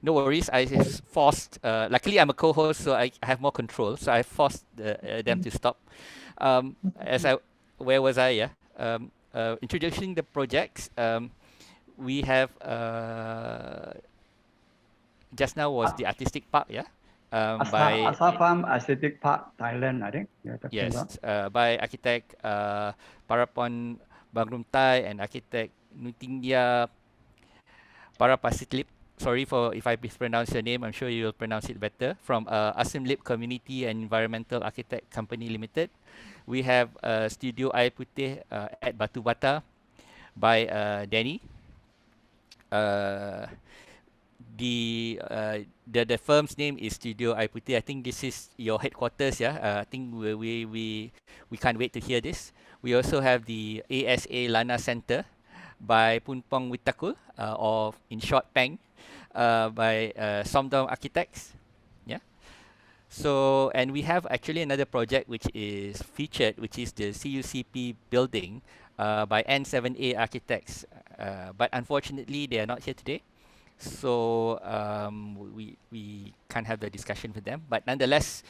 no worries. I just forced. Luckily, I'm a co-host, so I have more control. So I forced them to stop. Where was I? Yeah. Introducing the projects. We have just now was the artistic park. Yeah. By Asafam Aesthetic Park, Thailand, I think you're talking about. yes, by architect Parapon Bangrumtai and architect Nutingya Parapasitlip. Sorry for if I mispronounce your name. I'm sure you will pronounce it better. From Asimlip Community and Environmental Architect Company Limited. We have Studio Air Putih at Batu Bata by Danny. The firm's name is Studio Air Putih. I think this is your headquarters, yeah. I think we can't wait to hear this. We also have the ASA Lana Center by Punpong Witakul, or in short Peng, by Somdom Architects. Yeah. So, and we have actually another project which is featured, which is the CUCP building by N7A Architects. But unfortunately, they are not here today. So we can't have the discussion with them. But nonetheless,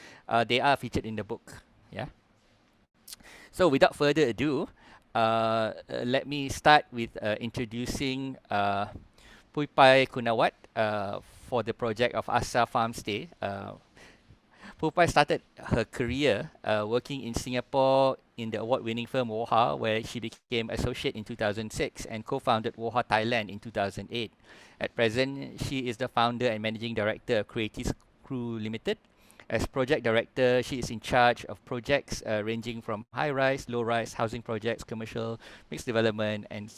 they are featured in the book. Yeah. So without further ado, let me start with introducing Puipai Kunawat for the project of Asa Farmstay. Pupai started her career working in Singapore in the award-winning firm Woha, where she became associate in 2006 and co-founded Woha Thailand in 2008. At present, she is the founder and managing director of Creative Crew Limited. As project director, she is in charge of projects ranging from high-rise, low-rise housing projects, commercial, mixed development, and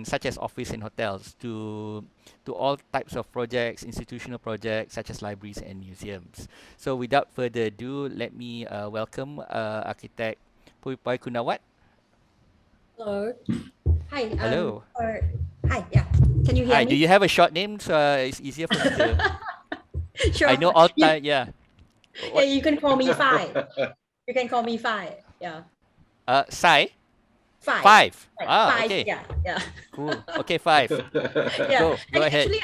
such as office and hotels, to all types of projects, institutional projects such as libraries and museums. So without further ado, let me welcome architect Puipai Kunawat. Hello. Hi. Hello. Hi. Yeah. Can you hear Hi. me? Do you have a short name so it's easier for me to? Sure. I know all time. Yeah. Yeah, you can call me Phi. You can call me Phi. Yeah. Sai. Five. Five. Five. Okay. Yeah. Cool. Okay, 5. Yeah. Go ahead. Actually,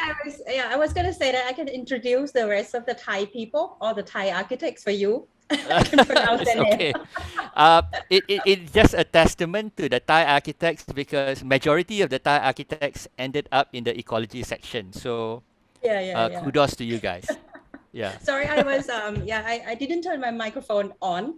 I was gonna say that I can introduce the rest of the Thai people or the Thai architects for you. I can pronounce their okay. name. It's just a testament to the Thai architects, because majority of the Thai architects ended up in the ecology section. So Yeah. kudos to you guys. Yeah. Sorry, I was I didn't turn my microphone on.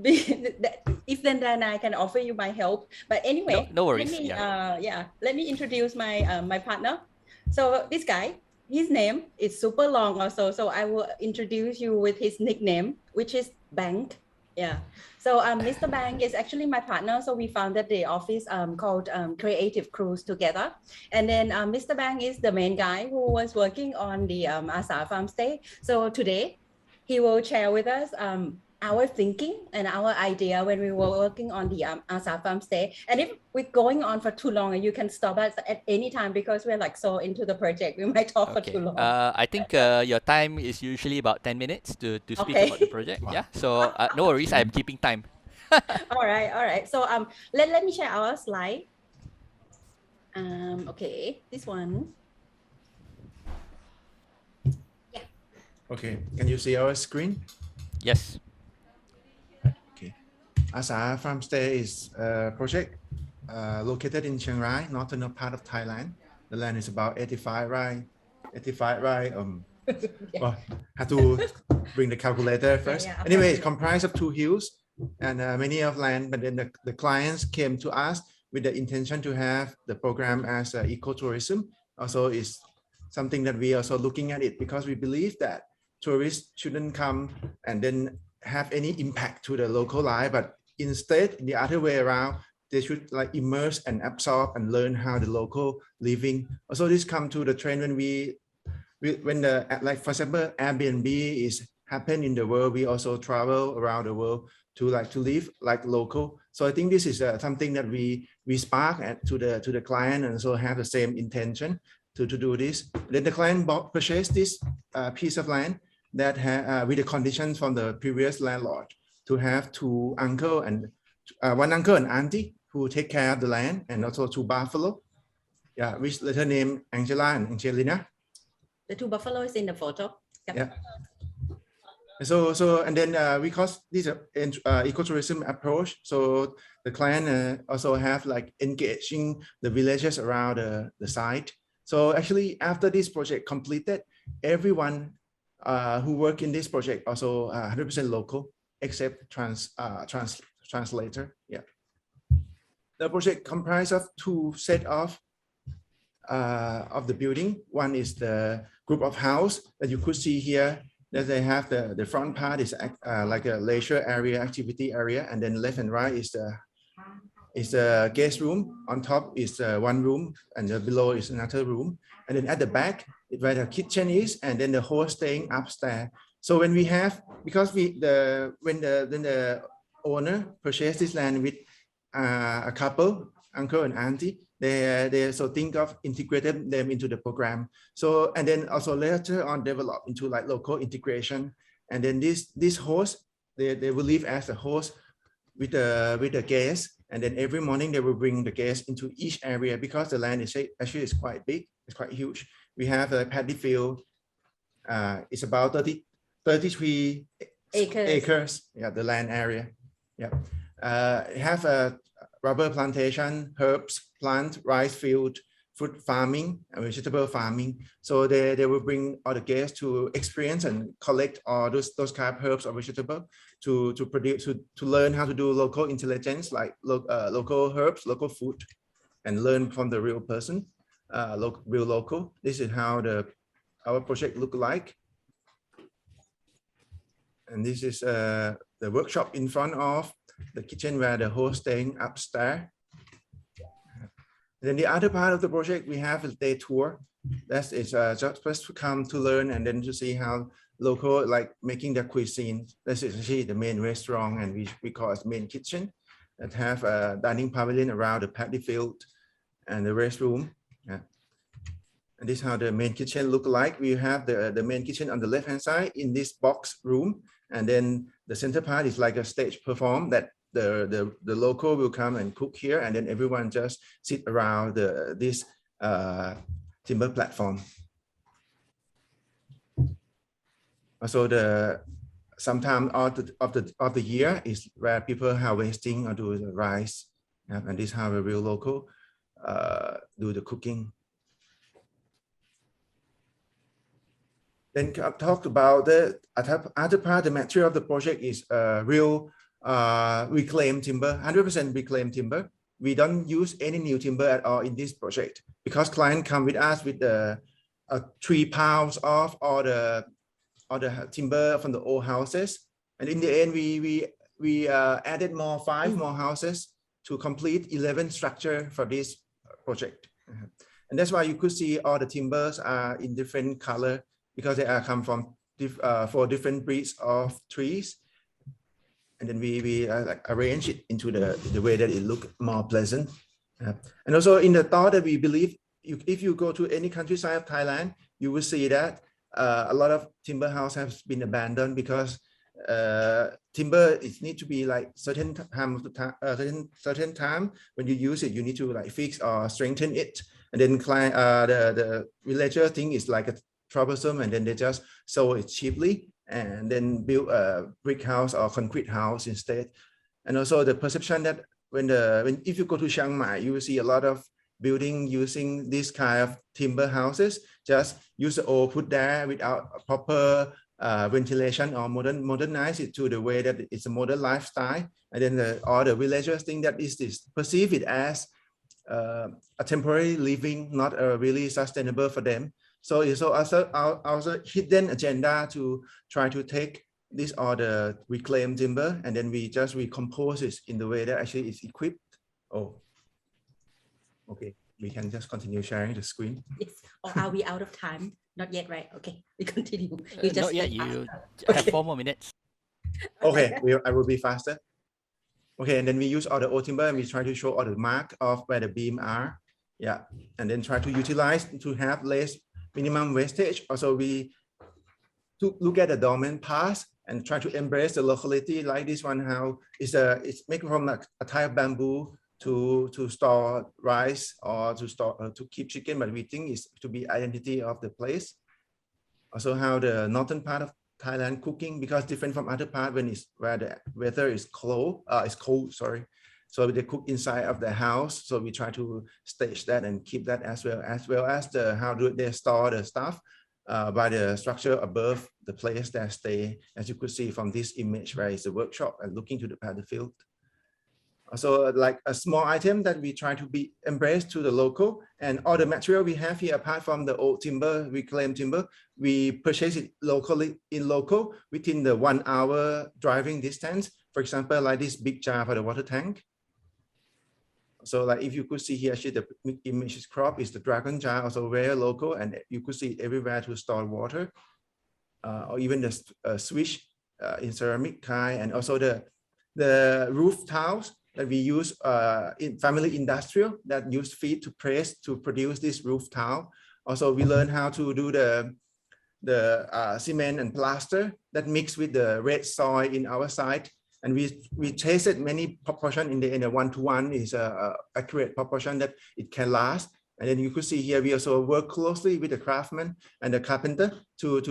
If then I can offer you my help. But anyway, no worries. Let me introduce my my partner. So this guy, his name is super long also. So I will introduce you with his nickname, which is Bank. Yeah. So Mr. Bang is actually my partner. So we founded the office called Creative Cruise together. And then Mr. Bang is the main guy who was working on the Asa Farmstay. So today he will share with us our thinking and our idea when we were working on the Asa Farmstay. And if we're going on for too long, you can stop us at any time because we're like so into the project. We might talk for too long. I think your time is usually about 10 minutes to speak about the project. Yeah. So no worries. I'm keeping time. All right. So let me share our slide. Okay, this one. Yeah. Okay. Can you see our screen? Yes. Okay. Asa Farmstay is a project located in Chiang Rai, northern part of Thailand. The land is about 85 rai. Well, have to bring the calculator first. Yeah. Anyway, it's comprised of 2 hills and many of land, but then the clients came to us with the intention to have the program as ecotourism. Also is something that we are also looking at it, because we believe that tourists shouldn't come and then have any impact to the local life, but instead the other way around, they should like immerse and absorb and learn how the local living. Also this come to the trend when the, like for example, Airbnb is happen in the world, we also travel around the world to live like local. So I think this is something that we spark to the client, and so have the same intention to do this. Then the client purchased this piece of land that with the conditions from the previous landlord to have 2 uncle and 1 uncle and auntie who take care of the land, and also 2 buffalo, which later named Angela and Angelina. the two buffaloes in the photo. Yep. Yeah. So and then because this ecotourism approach, so the client also have like engaging the villages around the site. So actually after this project completed, everyone who work in this project also 100% local except translator. Yeah. The project comprised of two set of the building. One is the group of house that you could see here, that they have the front part is like a leisure area, activity area, and then left and right is the guest room. On top is one room, and below is another room. And then at the back is where the kitchen is, and then the host staying upstairs. So when we have, because when the owner purchased this land with a couple, uncle and auntie, they also think of integrating them into the program. So, and then also later on develop into like local integration. And then this host, they will live as a host with the guests. And then every morning they will bring the guests into each area, because the land is actually is quite big, it's quite huge. We have a paddy field, it's about 33 acres, yeah, the land area. Yeah, have a rubber plantation, herbs, plant, rice field, fruit farming, and vegetable farming. So they will bring all the guests to experience and collect all those kind of herbs or vegetable to produce, to learn how to do local intelligence, like local herbs, local food, and learn from the real person, real local. This is how our project look like. And this is the workshop in front of the kitchen where the host staying upstairs. Then the other part of the project, we have a day tour. That is just to come to learn and then to see how local, like making their cuisine. This is actually the main restaurant, and we call it main kitchen, that have a dining pavilion around the paddy field and the restroom. Yeah. And this is how the main kitchen look like. We have the main kitchen on the left-hand side in this box room. And then the center part is like a stage perform that the local will come and cook here, and then everyone just sit around this timber platform. Also, sometime of the year is where people harvesting or do the rice, and this is how the real local do the cooking. Then talk about the other part. The material of the project is real reclaimed timber, 100% reclaimed timber. We don't use any new timber at all in this project, because client come with us with the 3 pounds of all the timber from the old houses, and in the end we added 5 more houses to complete 11 structure for this project. And that's why you could see all the timbers are in different color, because they are come from 4 different breeds of trees. And then we like arrange it into the way that it look more pleasant. And also in the thought that we believe, if you go to any countryside of Thailand, you will see that a lot of timber house has been abandoned, because timber it need to be like certain time when you use it, you need to like fix or strengthen it. And then the villager think it's like a troublesome, and then they just sell it cheaply and then build a brick house or concrete house instead. And also the perception that if you go to Chiang Mai, you will see a lot of building using this kind of timber houses, just use the old put there without proper ventilation, or modernize it to the way that it's a modern lifestyle. And then all the villagers think that is perceive it as a temporary living, not really sustainable for them. So it's also hidden agenda to try to take this all the reclaimed timber, and then we just recompose it in the way that actually is equipped. Oh, okay. We can just continue sharing the screen. Yes. Or are we out of time? Not yet, right? Okay, we continue. You just not yet. You okay. have 4 more minutes. Okay, I will be faster. Okay, and then we use all the old timber, and we try to show all the mark of where the beam are. Yeah, and then try to utilize to have less minimum wastage. Also, we to look at the dormant past and try to embrace the locality, like this one, how it's made from a type of bamboo to store rice or to keep chicken, but we think it's to be identity of the place. Also how the northern part of Thailand cooking, because different from other part when it's where the weather is cold, sorry. So they cook inside of the house. So we try to stage that and keep that as well as the how do they store the stuff by the structure above the place they stay, as you could see from this image, where it's a workshop and looking to the battlefield. So like a small item that we try to be embraced to the local, and all the material we have here, apart from the old timber, reclaimed timber, we purchase it locally within the 1 hour driving distance. For example, like this big jar for the water tank. So like if you could see here, actually the image is crop is the dragon jar, also very local, and you could see it everywhere to store water, or even the switch in ceramic kind, and also the roof tiles that we use in family industrial that use feed to press to produce this roof tile. Also, we learn how to do the cement and plaster that mix with the red soil in our site. And we tested many proportion in the 1-to-1 is a accurate proportion that it can last. And then you could see here, we also work closely with the craftsman and the carpenter to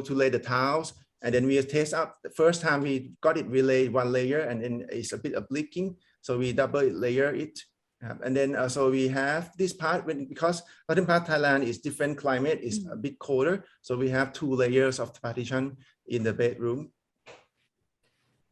lay the tiles. And then we test out the first time we got it, we laid one layer and then it's a bit of leaking. So we double layer it. And then so we have this part because northern part Thailand is different climate, is a bit colder. So we have 2 layers of partition in the bedroom.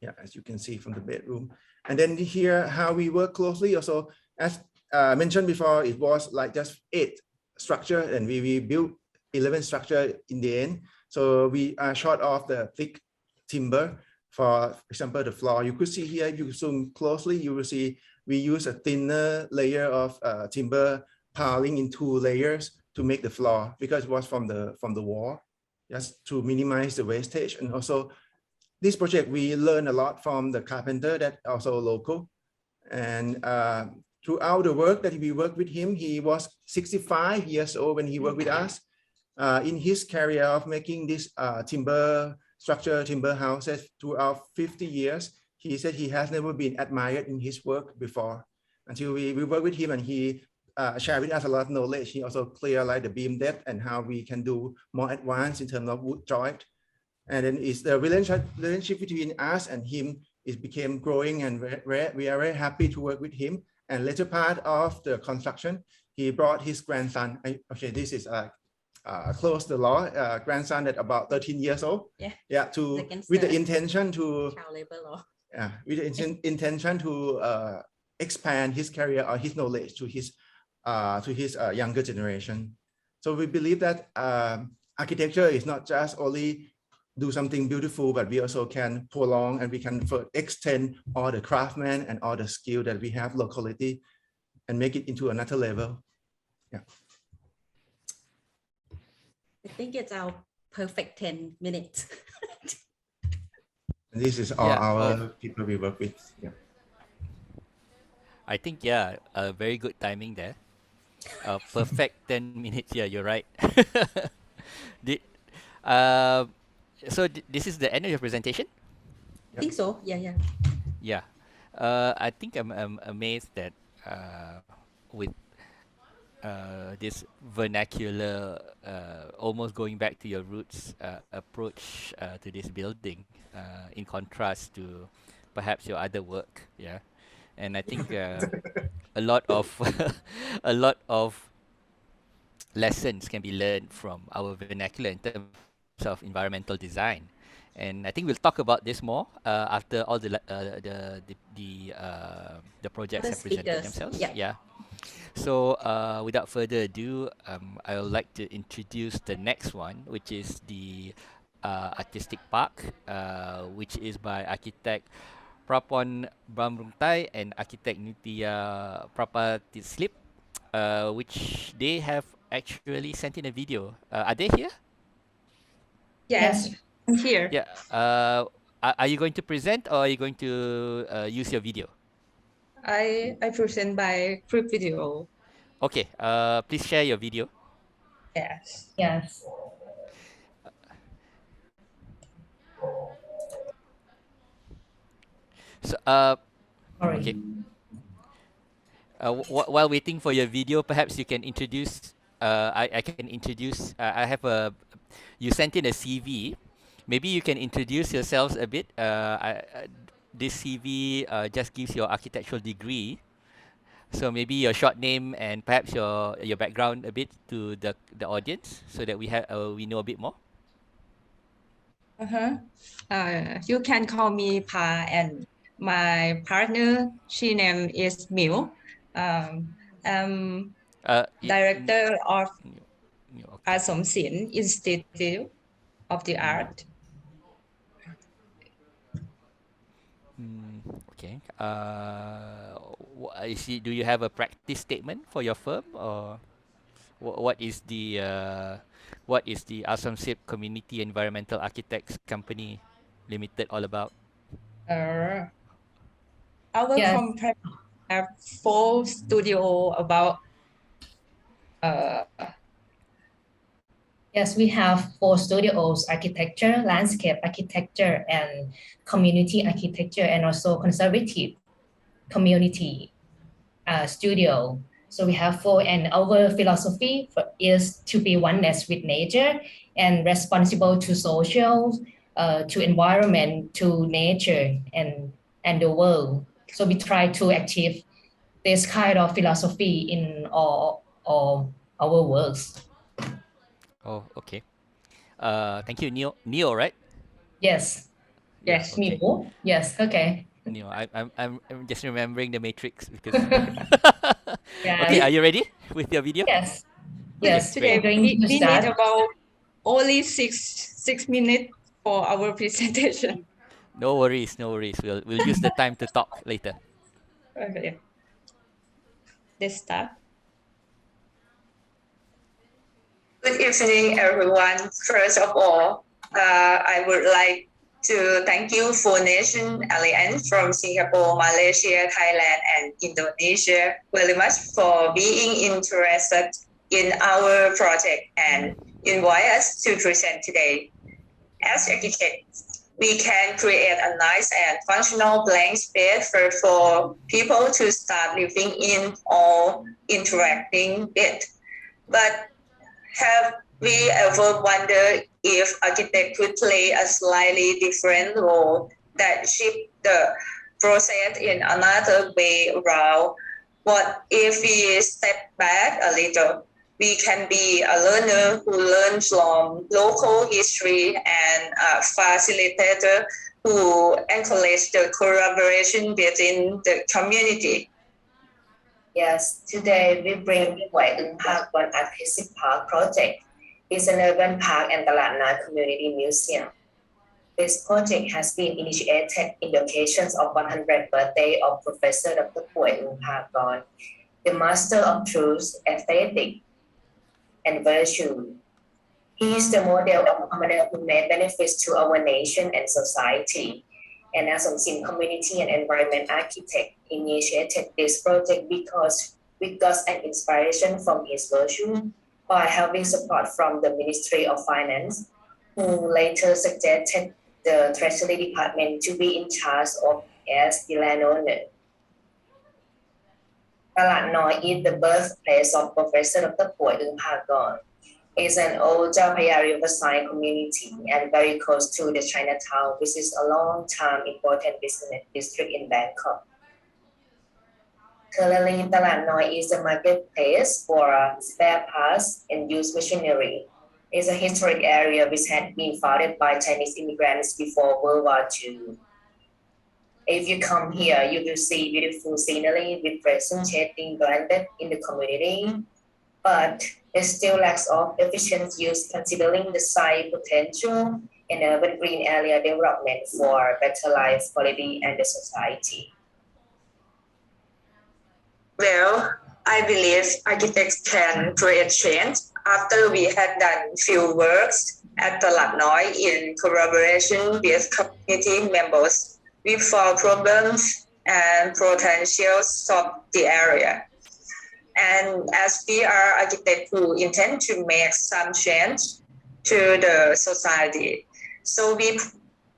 Yeah, as you can see from the bedroom. And then here, how we work closely. Also, as mentioned before, it was like just 8 structure and we built 11 structure in the end. So we are short of the thick timber. For example, the floor, you could see here, if you zoom closely, you will see we use a thinner layer of timber piling in 2 layers to make the floor, because it was from the wall, just to minimize the wastage. And also this project, we learned a lot from the carpenter that also local. And throughout the work that we worked with him, he was 65 years old when he worked with us. In his career of making this timber structure, timber houses throughout 50 years, he said he has never been admired in his work before until we worked with him, and he shared with us a lot of knowledge. He also clear like the beam depth and how we can do more advanced in terms of wood joint. And then it's the relationship between us and him is became growing, and we are very happy to work with him. And later part of the construction, he brought his grandson. Okay, this is close the law, grandson at about 13 years old. Yeah, with the intention to child labor law. Yeah, with the intention to expand his career or his knowledge to his younger generation. So we believe that architecture is not just only do something beautiful, but we also can prolong and we can extend all the craftsmen and all the skill that we have locally and make it into another level. Yeah. I think it's our perfect 10 minutes. And this is all our people we work with. Yeah. I think, very good timing there. Perfect 10 minutes. Yeah, you're right. So this is the end of your presentation? I think so. Yeah. Yeah. I think I'm amazed that with this vernacular, almost going back to your roots approach to this building, in contrast to perhaps your other work. Yeah. And I think a lot of a lot of lessons can be learned from our vernacular in terms of environmental design. And I think we'll talk about this more after all the projects have presented themselves. Yeah. So without further ado, I would like to introduce the next one, which is the Artistic Park, which is by architect Prapon Bramrungtai and architect Nitya Prapatislip, which they have actually sent in a video. Are they here? Yes, I'm here. Yeah. Are you going to present, or are you going to use your video? I present by group video. Okay. Please share your video. Yes. So Sorry. okay. While waiting for your video, perhaps you can introduce I can introduce. I have a. You sent in a CV. Maybe you can introduce yourselves a bit. This CV just gives your architectural degree. So maybe your short name and perhaps your background a bit to the audience, so that we know a bit more. You can call me Pa, and my partner, she name is Miu. I'm director of Okay. Asomsin Institute of the Art. Okay. Do you have a practice statement for your firm, or what is the Asomsip Community Environmental Architects Company Limited all about? Our Yes. company have 4 studio about Yes, we have 4 studios: architecture, landscape architecture, and community architecture, and also conservative community studio. So we have 4, and our philosophy is to be oneness with nature and responsible to social, to environment, to nature, and the world. So we try to achieve this kind of philosophy in all our works. Oh, okay. Thank you, Neo, right? Yes. Yeah, Yes, okay. Miu. Yes, okay. Neo, I'm just remembering the matrix because. Yeah. Okay, are you ready with your video? Yes. Okay, Yes. today I'm going to we need start. about only six minutes for our presentation. No worries, no worries. We'll use the time to talk later. Okay. Let's start. Good evening, everyone. First of all, I would like to thank you for Nation Alliance from Singapore, Malaysia, Thailand, and Indonesia very much for being interested in our project and invite us to present today. As architects, we can create a nice and functional blank space for people to start living in or interacting with. But have we ever wondered if architect could play a slightly different role that shift the process in another way around? What if we step back a little? We can be a learner who learns from local history and a facilitator who encourages the collaboration within the community. Yes, today we bring Huay Eung Park One Artistic Park project. It's an urban park and Talat Nai Community Museum. This project has been initiated in the occasions of 100th birthday of Professor Dr. Huay Eung Park, the master of truth, aesthetic, and virtue. He is the model of a commoner who made benefits to our nation and society. And Asomsin Community and Environment Architect initiated this project because we got an inspiration from his virtue by having support from the Ministry of Finance, who later suggested the Treasury Department to be in charge of as the landowner. Talat Noi is the birthplace of Professor Dr. Huay Eung Park. It's an old Chao Phraya riverside community and very close to the Chinatown, which is a long-time important business district in Bangkok. Currently, Talat Noi is a marketplace for spare parts and used machinery. It's a historic area which had been founded by Chinese immigrants before World War II. If you come here, you will see beautiful scenery with present shading blended in the community, but it still lacks of efficient use considering the site potential and urban green area development for better life quality and the society. Well, I believe architects can create change after we had done few works at Talat Noi in collaboration with community members. We found problems and potential solve the area. And as we are architects who intend to make some change to the society, so we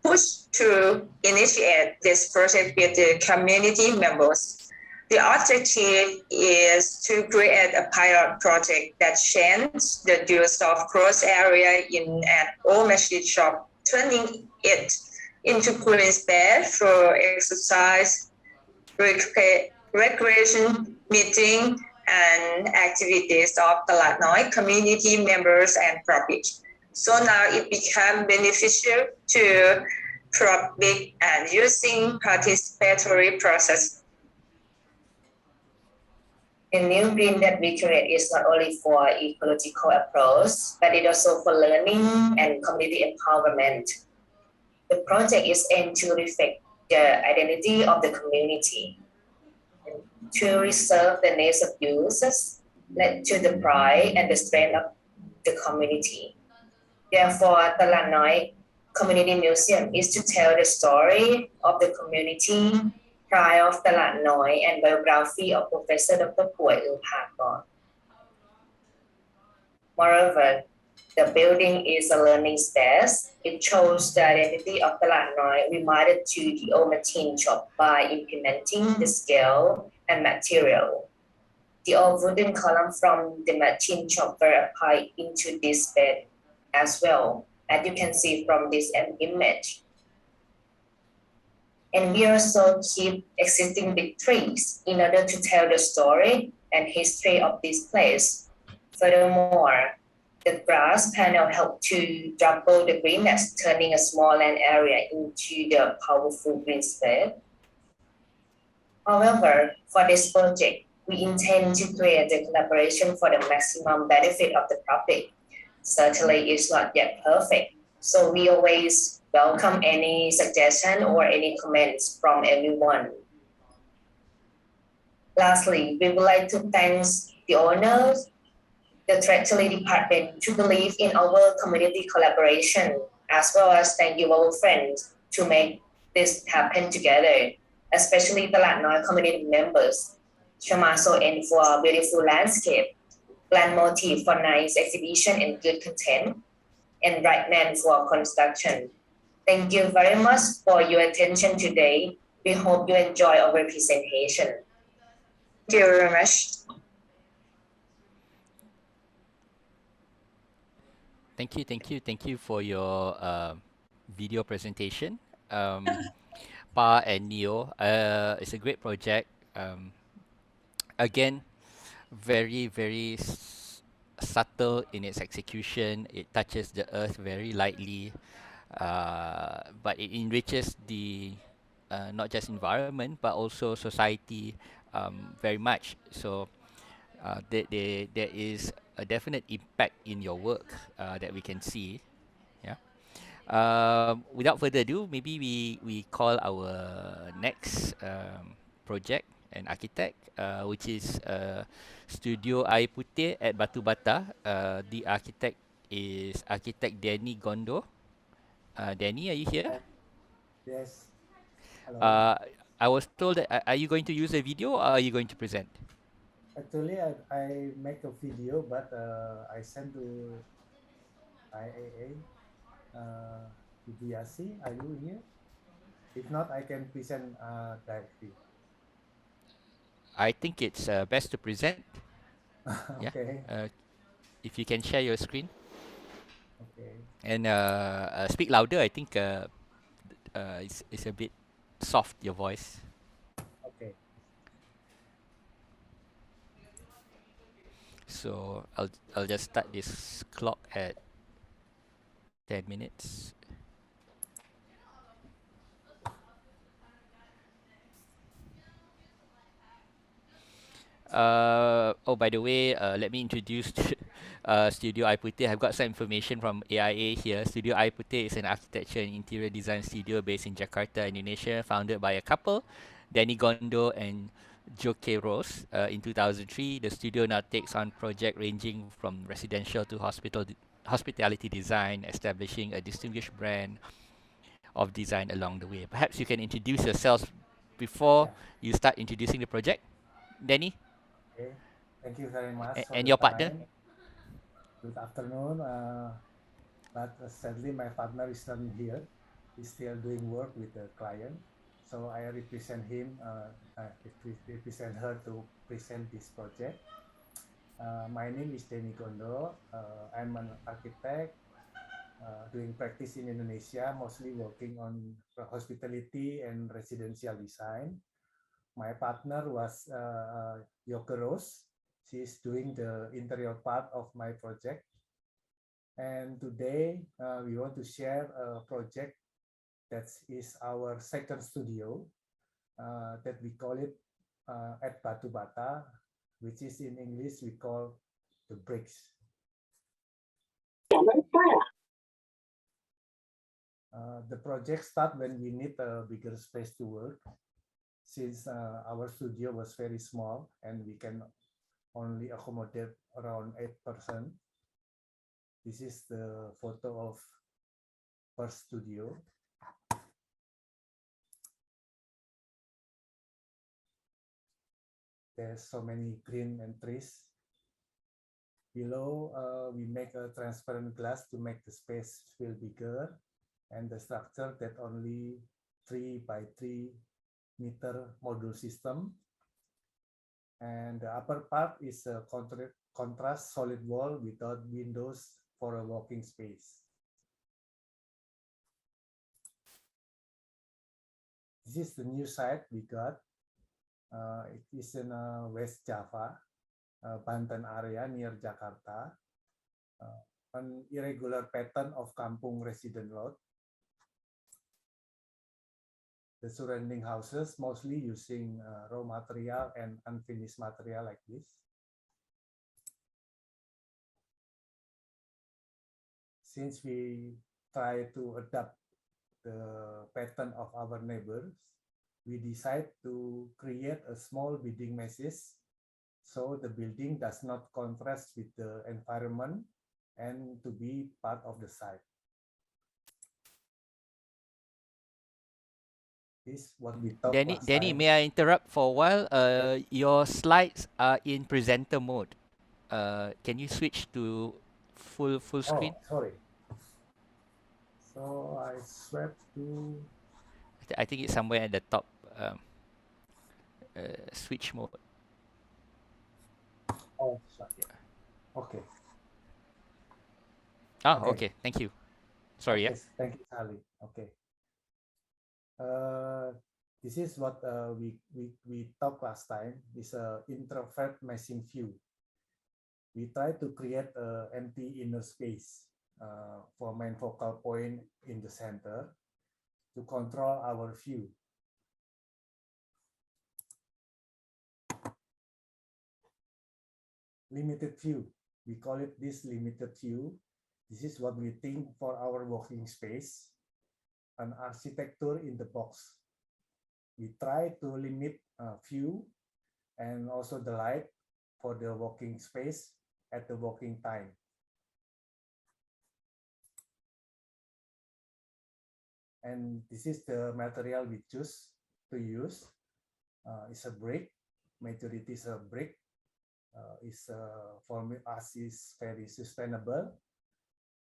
push to initiate this project with the community members. The objective is to create a pilot project that changes the use of gross area in an old machine shop, turning it into green space for exercise, recreation, meeting, and activities of the Latnoy community members and public. So now it became beneficial to public and using participatory process. The new green that we create is not only for ecological approach, but it also for learning and community empowerment. The project is aimed to reflect the identity of the community, to reserve the needs of users, led to the pride and the strength of the community. Therefore, the Lanoi Community Museum is to tell the story of the community, pride of the Lanoi, and biography of Professor Dr. Pui Pakon. Moreover, the building is a learning space. It shows the identity of the Lanoi reminded to the old machine shop by implementing the scale and material. The old wooden column from the machine shop were applied into this bed as well, as you can see from this image. And we also keep existing big trees in order to tell the story and history of this place. Furthermore, the grass panel helped to double the greenness, turning a small land area into the powerful green space. However, for this project, we intend to create the collaboration for the maximum benefit of the public. Certainly, it's not yet perfect, so we always welcome any suggestion or any comments from everyone. Lastly, we would like to thank the owners, the Treasury Department to believe in our community collaboration, as well as thank you our friends to make this happen together, especially the Latnoy community members. Shamaso and for beautiful landscape, Plan Motif for nice exhibition and good content, and Brightman for construction. Thank you very much for your attention today. We hope you enjoy our presentation. Thank you very much. Thank you for your video presentation. Pa and Neo, it's a great project. Again, very subtle in its execution. It touches the earth very lightly, but it enriches the not just environment but also society very much. So there is a definite impact in your work that we can see. Yeah. Without further ado, maybe we call our next project and architect, which is Studio Air Putih at Batu Bata. The architect is Architect Danny Gondo. Danny, are you here? Yes. Hello. I was told that are you going to use a video or are you going to present? Actually, I make a video, but I send to IAA to DRC. Are you here? If not, I can present directly. I think it's best to present. Okay. Yeah. If you can share your screen. Okay. And speak louder. I think it's a bit soft, your voice. Okay. So I'll just start this clock at 10 minutes. Oh, by the way, let me introduce Studio Air Putih. I've got some information from AIA here. Studio Air Putih is an architecture and interior design studio based in Jakarta, Indonesia, founded by a couple, Danny Gondo and Joke Rose. In 2003, the studio now takes on projects ranging from residential to hospitality design, establishing a distinguished brand of design along the way. Perhaps you can introduce yourselves before you start introducing the project. Danny? Okay. Thank you very much. And your partner? Good afternoon. But sadly, my partner is not here. He's still doing work with the client. So I represent him, represent her to present this project. My name is Denny Gondo. I'm an architect doing practice in Indonesia, mostly working on hospitality and residential design. My partner was Yoke Rose. She's doing the interior part of my project. And today we want to share a project that is our second studio that we call it at Batu Bata, which is in English we call the bricks. The project started when we need a bigger space to work, since our studio was very small and we can only accommodate around 8%. This is the photo of first studio. There's so many green and trees. Below, we make a transparent glass to make the space feel bigger, and the structure that only 3 by 3 meter module system. And the upper part is a contrast solid wall without windows for a walking space. This is the new site we got. It is in West Java, Banten area near Jakarta. An irregular pattern of kampung resident lot. The surrounding houses mostly using raw material and unfinished material like this. Since we try to adapt the pattern of our neighbors, we decide to create a small building meshes so the building does not contrast with the environment and to be part of the site. This is what we talked last Danny, time. may I interrupt for a while? Your slides are in presenter mode. Can you switch to full screen? Oh, sorry. So I swept to. I think it's somewhere at the top. Switch mode. Oh, sorry. Okay. Ah, Okay. okay. Thank you. Sorry. Okay. Thank you, Charlie. Okay. This is what we talked last time. This introvert meshing view. We try to create an empty inner space for main focal point in the center to control our view. Limited view. We call it this limited view. This is what we think for our working space. An architecture in the box. We try to limit view and also the light for the working space at the working time. And this is the material we choose to use. It's a brick. Majority is a brick. For us is very sustainable,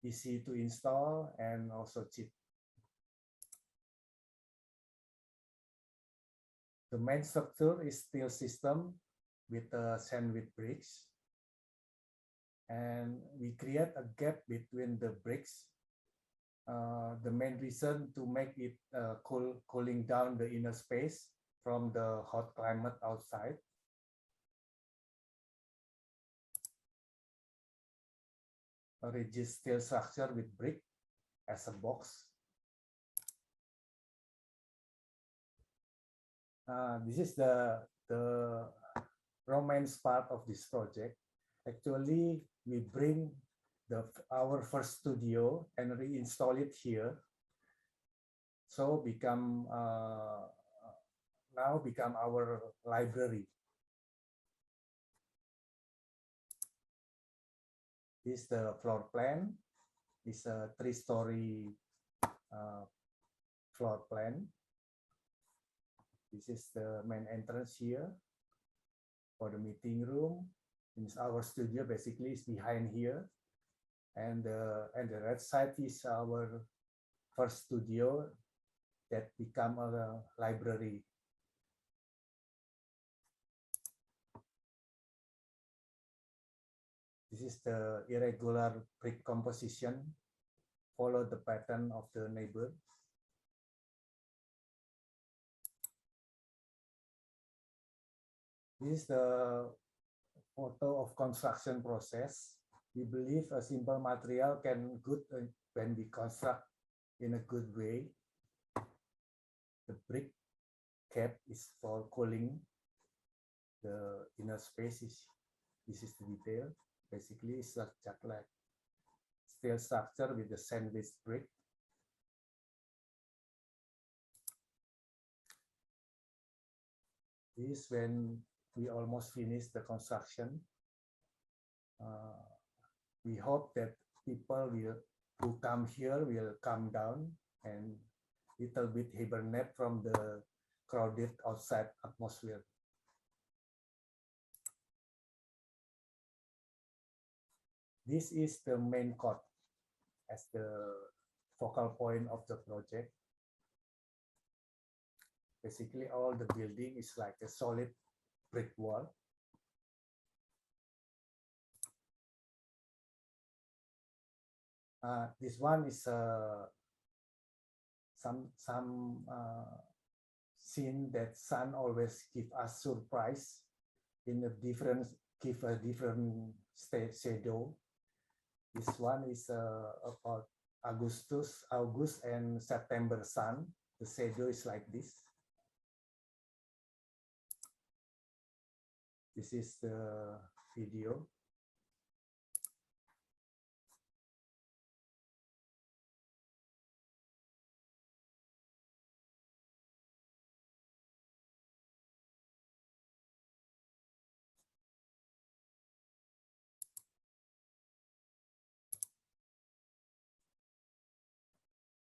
easy to install, and also cheap. The main structure is steel system with sandwich bricks. And we create a gap between the bricks. The main reason to make it cooling down the inner space from the hot climate outside. A rigid steel structure with brick as a box. This is the romance part of this project. Actually, we bring our first studio and reinstall it here. So now become our library. This is the floor plan. It's a 3-story floor plan. This is the main entrance here for the meeting room. Our studio basically is behind here, and the right side is our first studio that become a library. This is the irregular brick composition, follow the pattern of the neighbor. This is the photo of construction process. We believe a simple material can good when we construct in a good way. The brick cap is for cooling. The inner space is, this is the detail. Basically, it's just like steel structure with the sandwich brick. This is when we almost finished the construction. We hope that people who come here will come down and little bit hibernate from the crowded outside atmosphere. This is the main court as the focal point of the project. Basically, all the building is like a solid brick wall. This one is some scene that sun always give us surprise in a different state shadow. This one is about August and September sun. The shadow is like this. This is the video.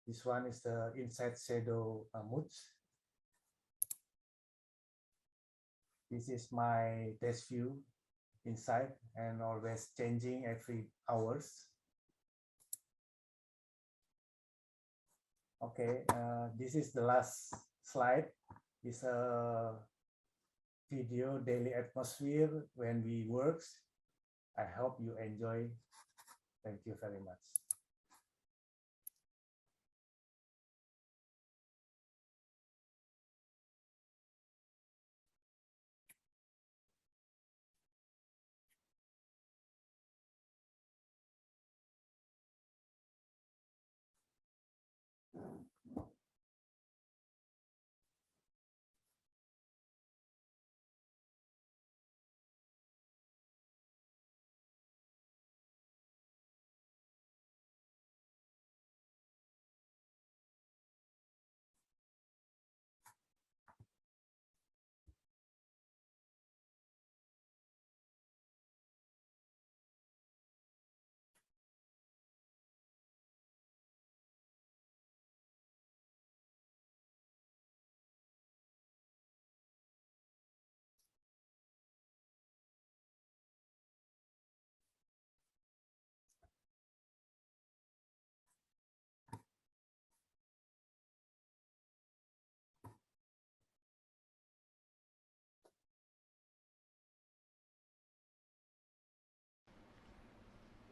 This one is the inside shadow mood. This is my desk view inside and always changing every hours. Okay, this is the last slide. It's a video daily atmosphere when we work. I hope you enjoy. Thank you very much.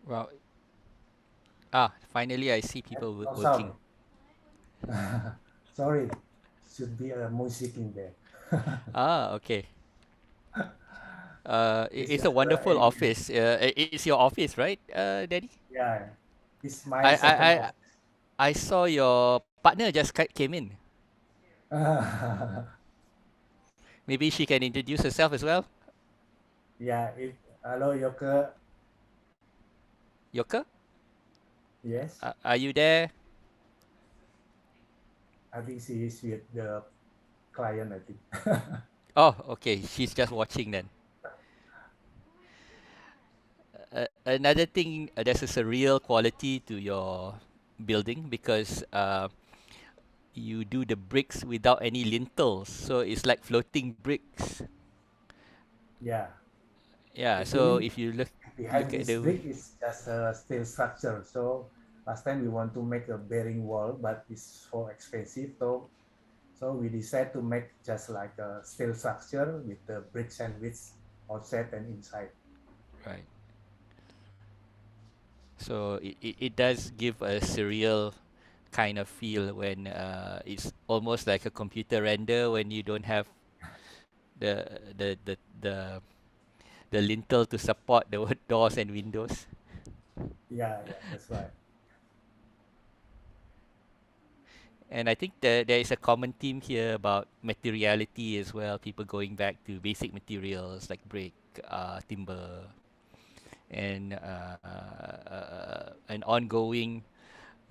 Well, finally I see people Awesome. working. Sorry, should be a music in there. Okay. It's It's a just wonderful office. It's your office, right, Daddy? yeah, it's I my I second I I saw your partner just came in. office. Maybe she can introduce herself as well. Yeah, hello Yoke. Yoka, Yes, are you there? I think she is with the client, I think. Oh, okay. She's just watching then. Another thing, there's a surreal quality to your building because you do the bricks without any lintels, so it's like floating bricks. Yeah, Yeah. So actually, if you look behind at this the brick is just a steel structure. So last time we want to make a bearing wall, but it's so expensive. So So we decided to make just like a steel structure with the brick sandwich outside and inside. Right. So it does give a surreal kind of feel when it's almost like a computer render when you don't have the the the the, the lintel to support the doors and windows. Yeah, that's right. And I think there is a common theme here about materiality as well. People going back to basic materials like brick, timber, and an ongoing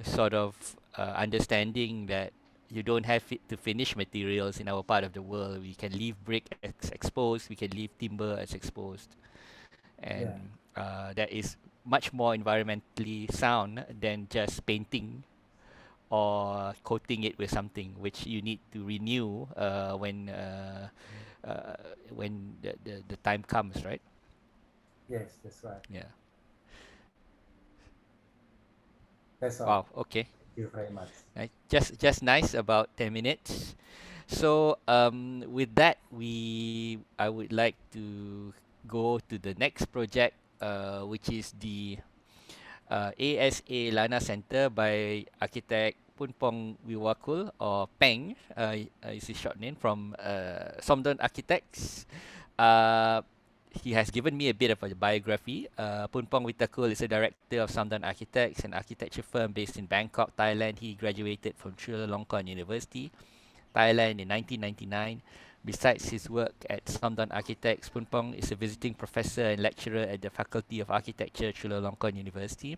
sort of understanding that you don't have to finish materials in our part of the world. We can leave brick exposed. We can leave timber as exposed, Yeah. and that is much more environmentally sound than just painting or coating it with something which you need to renew uh, when the time comes, right? Yes, that's right. Yeah. That's all. Wow. Okay. Thank you very much. Just nice. About 10 minutes. So with that, I would like to go to the next project, which is the ASA Lana Center by architect Punpong Wiwakul, or Peng, is his short name, from Somdon Architects. Uh, he has given me a bit of a biography. Punpong Witakul is a director of Somdon Architects, an architecture firm based in Bangkok, Thailand. He graduated from Chulalongkorn University, Thailand in 1999. Besides his work at Somdon Architects, Punpong is a visiting professor and lecturer at the Faculty of Architecture, Chulalongkorn University.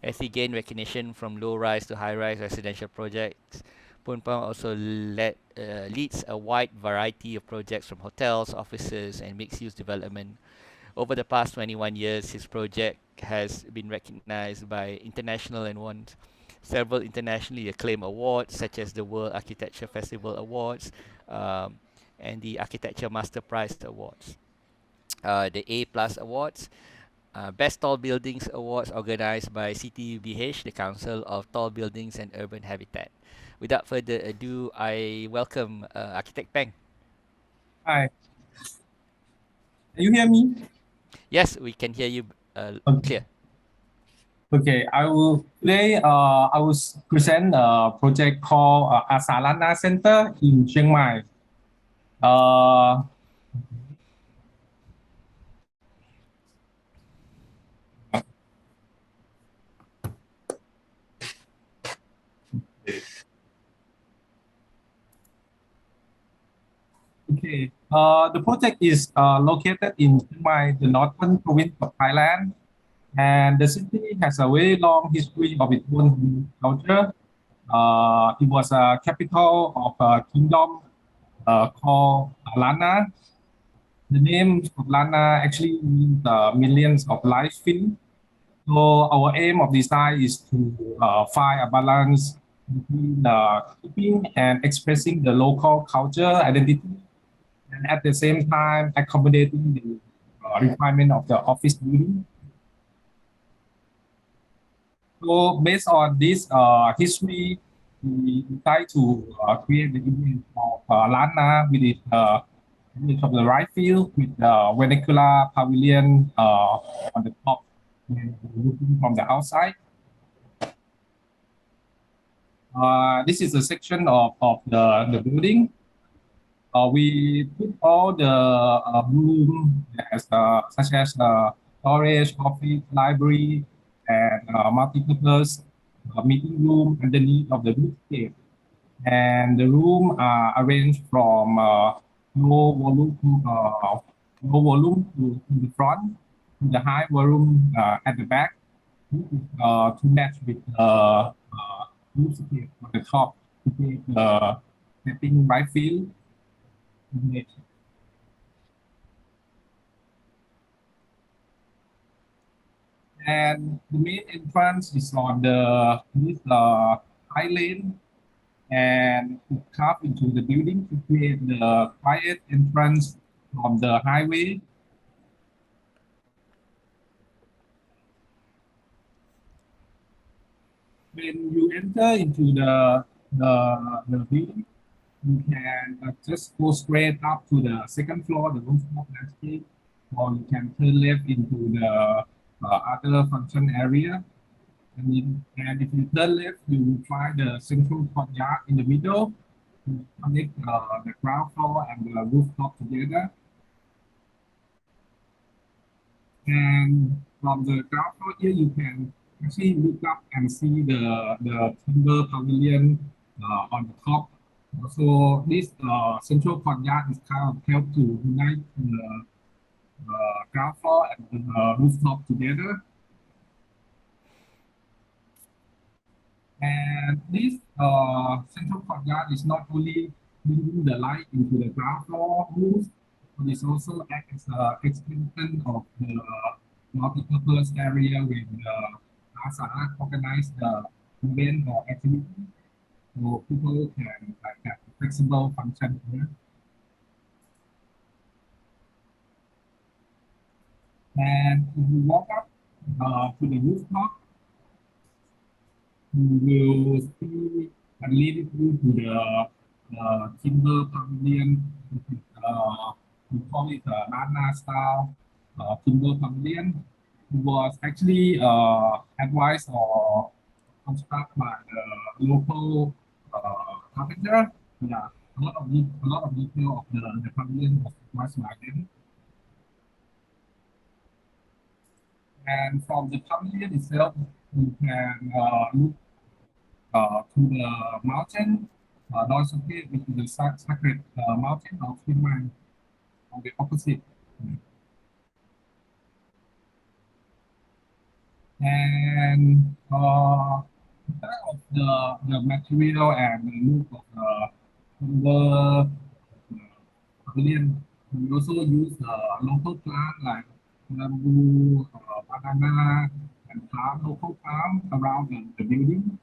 As he gained recognition from low-rise to high-rise residential projects, Punpong also leads a wide variety of projects from hotels, offices, and mixed-use development. Over the past 21 years, his project has been recognized by international and won several internationally acclaimed awards, such as the World Architecture Festival Awards um, and the Architecture Master Prize Awards, the A Plus Awards, Best Tall Buildings Awards organized by CTUBH, the Council of Tall Buildings and Urban Habitat. Without further ado, I welcome Architect Peng. Hi. Can you hear me? Yes, we can hear you clear. Okay, I will present a project called Asalana Center in Chiang Mai. Okay, the project is located in Chiang Mai, the northern province of Thailand, and the city has a very long history of its own culture. It was a capital of a kingdom called Lana. The name of Lana actually means millions of life filled. So our aim of design is to find a balance between keeping and expressing the local culture identity, and at the same time accommodating the requirement of the office building. So based on this history, we try to create the image of Lana with its image of the right field with the vernacular pavilion on the top, looking from the outside. This is a section of the building. We put all the room such as storage, office, library, and multi-purpose meeting room underneath of the roof. And the room are arranged from low volume to the front, to the high volume at the back, to match with roof on the top to create setting right field. And the main entrance is on this high lane, and to carve into the building to create the quiet entrance from the highway. When you enter into the building, you can just go straight up to the second floor, the rooftop landscape, or you can turn left into the other function area. And if you turn left, you will find the central courtyard in the middle to connect the ground floor and the rooftop together. And from the ground floor here, you can actually look up and see the timber pavilion on the top. So this central courtyard is kind of help to unite the ground floor and the rooftop together. And this central courtyard is not only bringing the light into the ground floor roof, but it's also act as an extension of the multi-purpose area where the NASA organize the event or activity, so people can have flexible function here. And if you walk up to the rooftop, you will see and lead you to the timber pavilion. We call it a Lana style timber pavilion. It was actually advised or constructed by the local carpenter. Yeah, a lot of detail of the pavilion was advised by them. And from the pavilion itself, you can look to the mountain, Dorsopit, which is the sacred mountain of Finland, on the opposite. And of the material and the look of the pavilion, we also use local plant like bamboo, banana, and local palm around the building.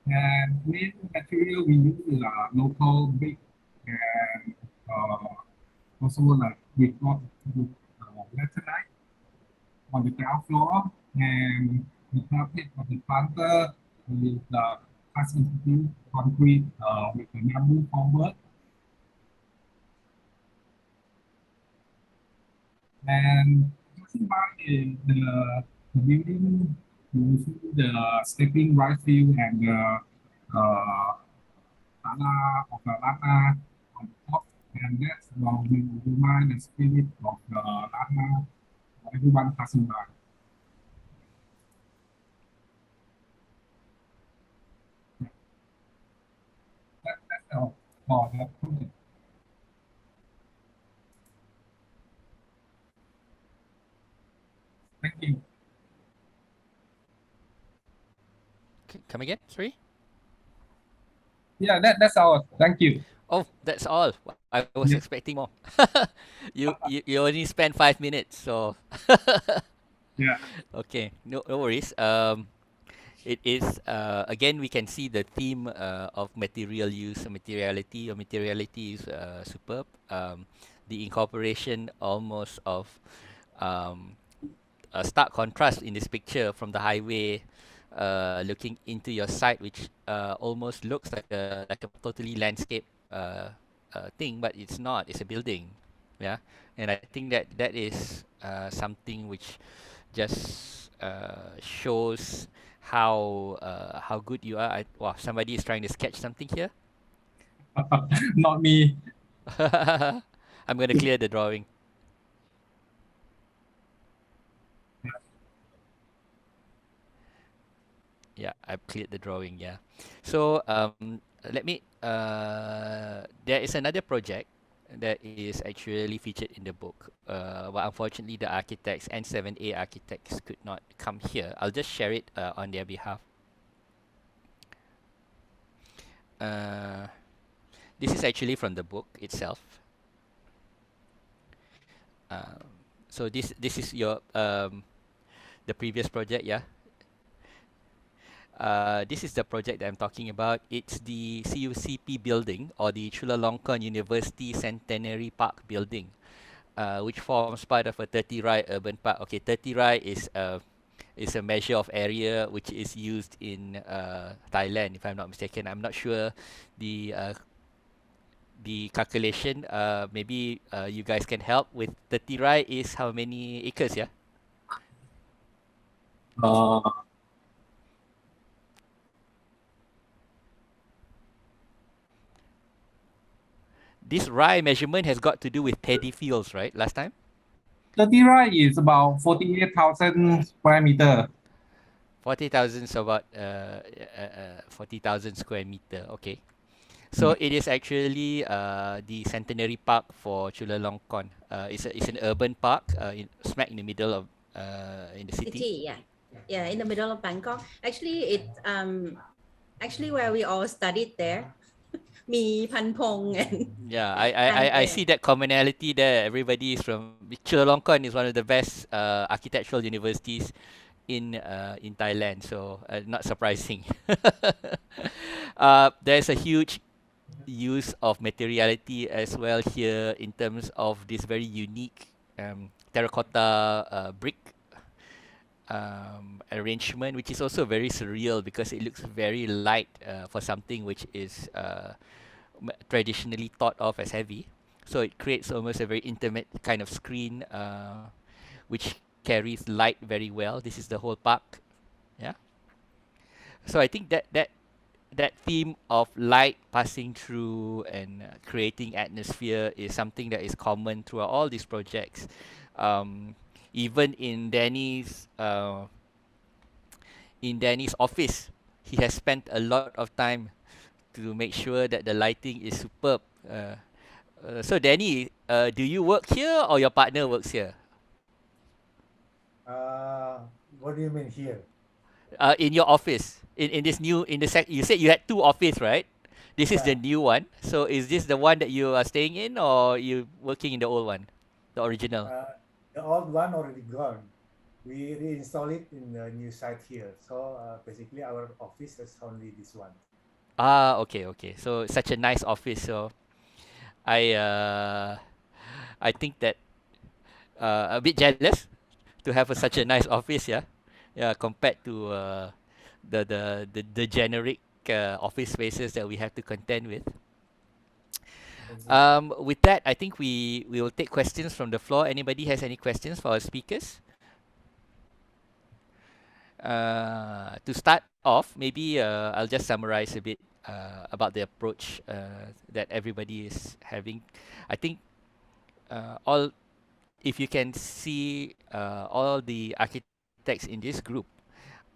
And main material we use is local brick and also like we got laterite on the ground floor, and the carpet of the planter is cast into concrete with the bamboo formwork. And passing by the building, you see the stepping rice field and the Lana of the Lana on top, and that's will remind the spirit of the Lana for everyone passing by. That's all for the project. Thank you. Come again? Sorry? Yeah, that's all. Thank you. Oh, that's all. I was expecting more. you only spent 5 minutes, so Yeah. okay, no worries. It is again we can see the theme of material use and materiality. Or materiality is superb. The incorporation almost of a stark contrast in this picture from the highway looking into your site, which almost looks like a totally landscape thing, but it's not. It's a building, yeah. And I think that is something which just shows how good you are. Wow, somebody is trying to sketch something here. Not me. I'm gonna clear the drawing. Yeah, I've cleared the drawing. Yeah, so let me. There is another project that is actually featured in the book. But unfortunately, the architects and 7A architects could not come here. I'll just share it on their behalf. This is actually from the book itself. So this is your the previous project, yeah. This is the project that I'm talking about. It's the CUCP building, or the Chulalongkorn University Centenary Park building, which forms part of a 30 Rai urban park. Okay, 30 Rai is is a measure of area which is used in Thailand, if I'm not mistaken. I'm not sure the calculation. Maybe you guys can help with 30 rai is how many acres? Yeah. Uh, This rai measurement has got to do with paddy fields, right? Last time. 30 rai is about 48,000 square meter. 40,000 is about 40,000 square meter. Okay. So it is actually the Centenary Park for Chulalongkorn. It's an urban park smack in the middle of in the city. Yeah, in the middle of Bangkok. Actually, actually where we all studied there. Me, Panpong, and Yeah, I see that commonality there. Everybody is from Chulalongkorn is one of the best architectural universities in Thailand, so not surprising. There's a huge use of materiality as well here in terms of this very unique terracotta brick arrangement, which is also very surreal because it looks very light for something which is traditionally thought of as heavy. So it creates almost a very intimate kind of screen, which carries light very well. This is the whole park, yeah. So I think that theme of light passing through and creating atmosphere is something that is common throughout all these projects. Even in Danny's office, he has spent a lot of time to make sure that the lighting is superb. So Danny, do you work here or your partner works here? What do you mean here? In your office, in this new you said you had two office, right? This is the Yeah. new one. So is this the one that you are staying in, or you working in the old one, the original? The old one already gone. We reinstall it in the new site here. So basically, our office is only this one. Ah, okay, okay. So such a nice office. So I uh, I think that a bit jealous to have such a nice office, yeah, yeah, compared to the generic office spaces that we have to contend with. With that, I think we will take questions from the floor. Anybody has any questions for our speakers? To start off, maybe I'll just summarize a bit about the approach that everybody is having. I think all if you can see all the architects in this group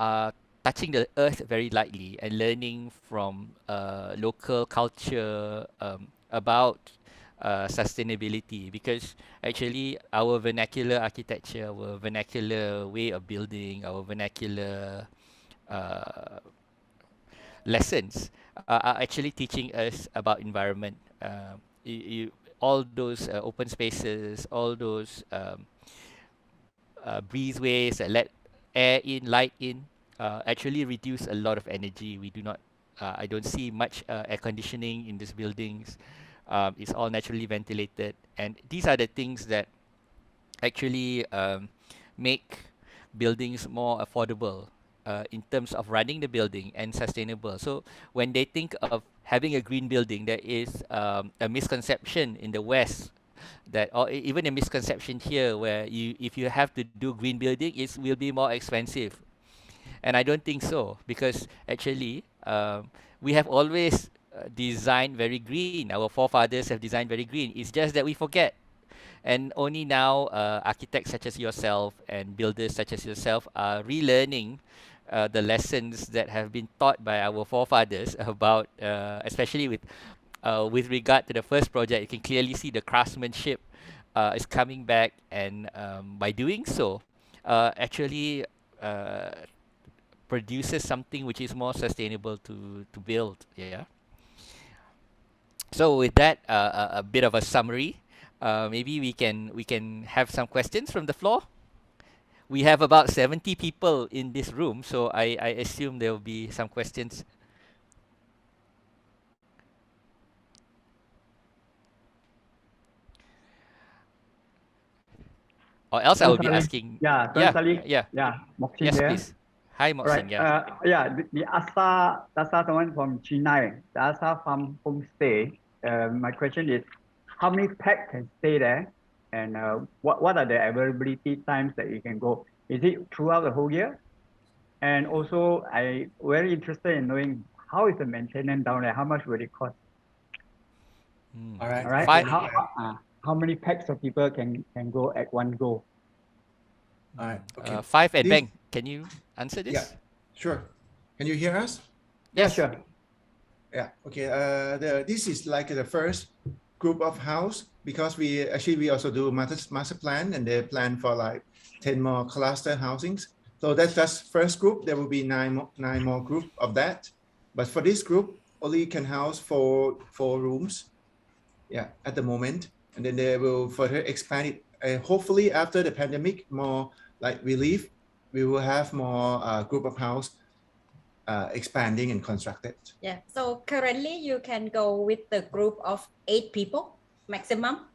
are touching the earth very lightly and learning from local culture about sustainability, because actually our vernacular architecture, our vernacular way of building, our vernacular uh, lessons are actually teaching us about environment. All those open spaces, all those breezeways that let air in, light in, actually reduce a lot of energy. We do not, I don't see much air conditioning in these buildings. It's all naturally ventilated, and these are the things that actually make buildings more affordable in terms of running the building and sustainable. So when they think of having a green building, there is a misconception in the West that, or even a misconception here, where if you have to do green building, it will be more expensive. And I don't think so, because actually we have always designed very green. Our forefathers have designed very green. It's just that we forget, and only now architects such as yourself and builders such as yourself are relearning the lessons that have been taught by our forefathers about, especially with regard to the first project. You can clearly see the craftsmanship is coming back, and by doing so, actually produces something which is more sustainable to build. Yeah. So with that, a bit of a summary. Maybe we can have some questions from the floor. We have about 70 people in this room, so I assume there will be some questions. or else I will be Tuan Salik. asking. Yeah, Tuan Yeah, Salik. yeah. Yeah, Moksin Yes, here. please. Hi, Right. Moxin. Yeah. Yeah, the Asa someone from Chennai, the Asa Farm Homestay. My question is, how many pets can stay there, and what are the availability times that you can go? Is it throughout the whole year? And also, I very interested in knowing how is the maintenance down there? How much will it cost? All right. All right. Five. How many packs of people can go at one go? All right. Okay. Five and This- Bang. Can you answer this? Yeah, sure. Can you hear us? Yes. Yeah, sure. Yeah. Okay. This is like the first group of house because we also do master plan, and they plan for like 10 more cluster housings. So that's just first group. There will be nine more group of that. But for this group, only can house four rooms. Yeah, at the moment, and then they will further expand it. Hopefully, after the pandemic, more like relief, we will have more group of house expanding and constructed. Yeah. So currently you can go with the group of 8 people maximum.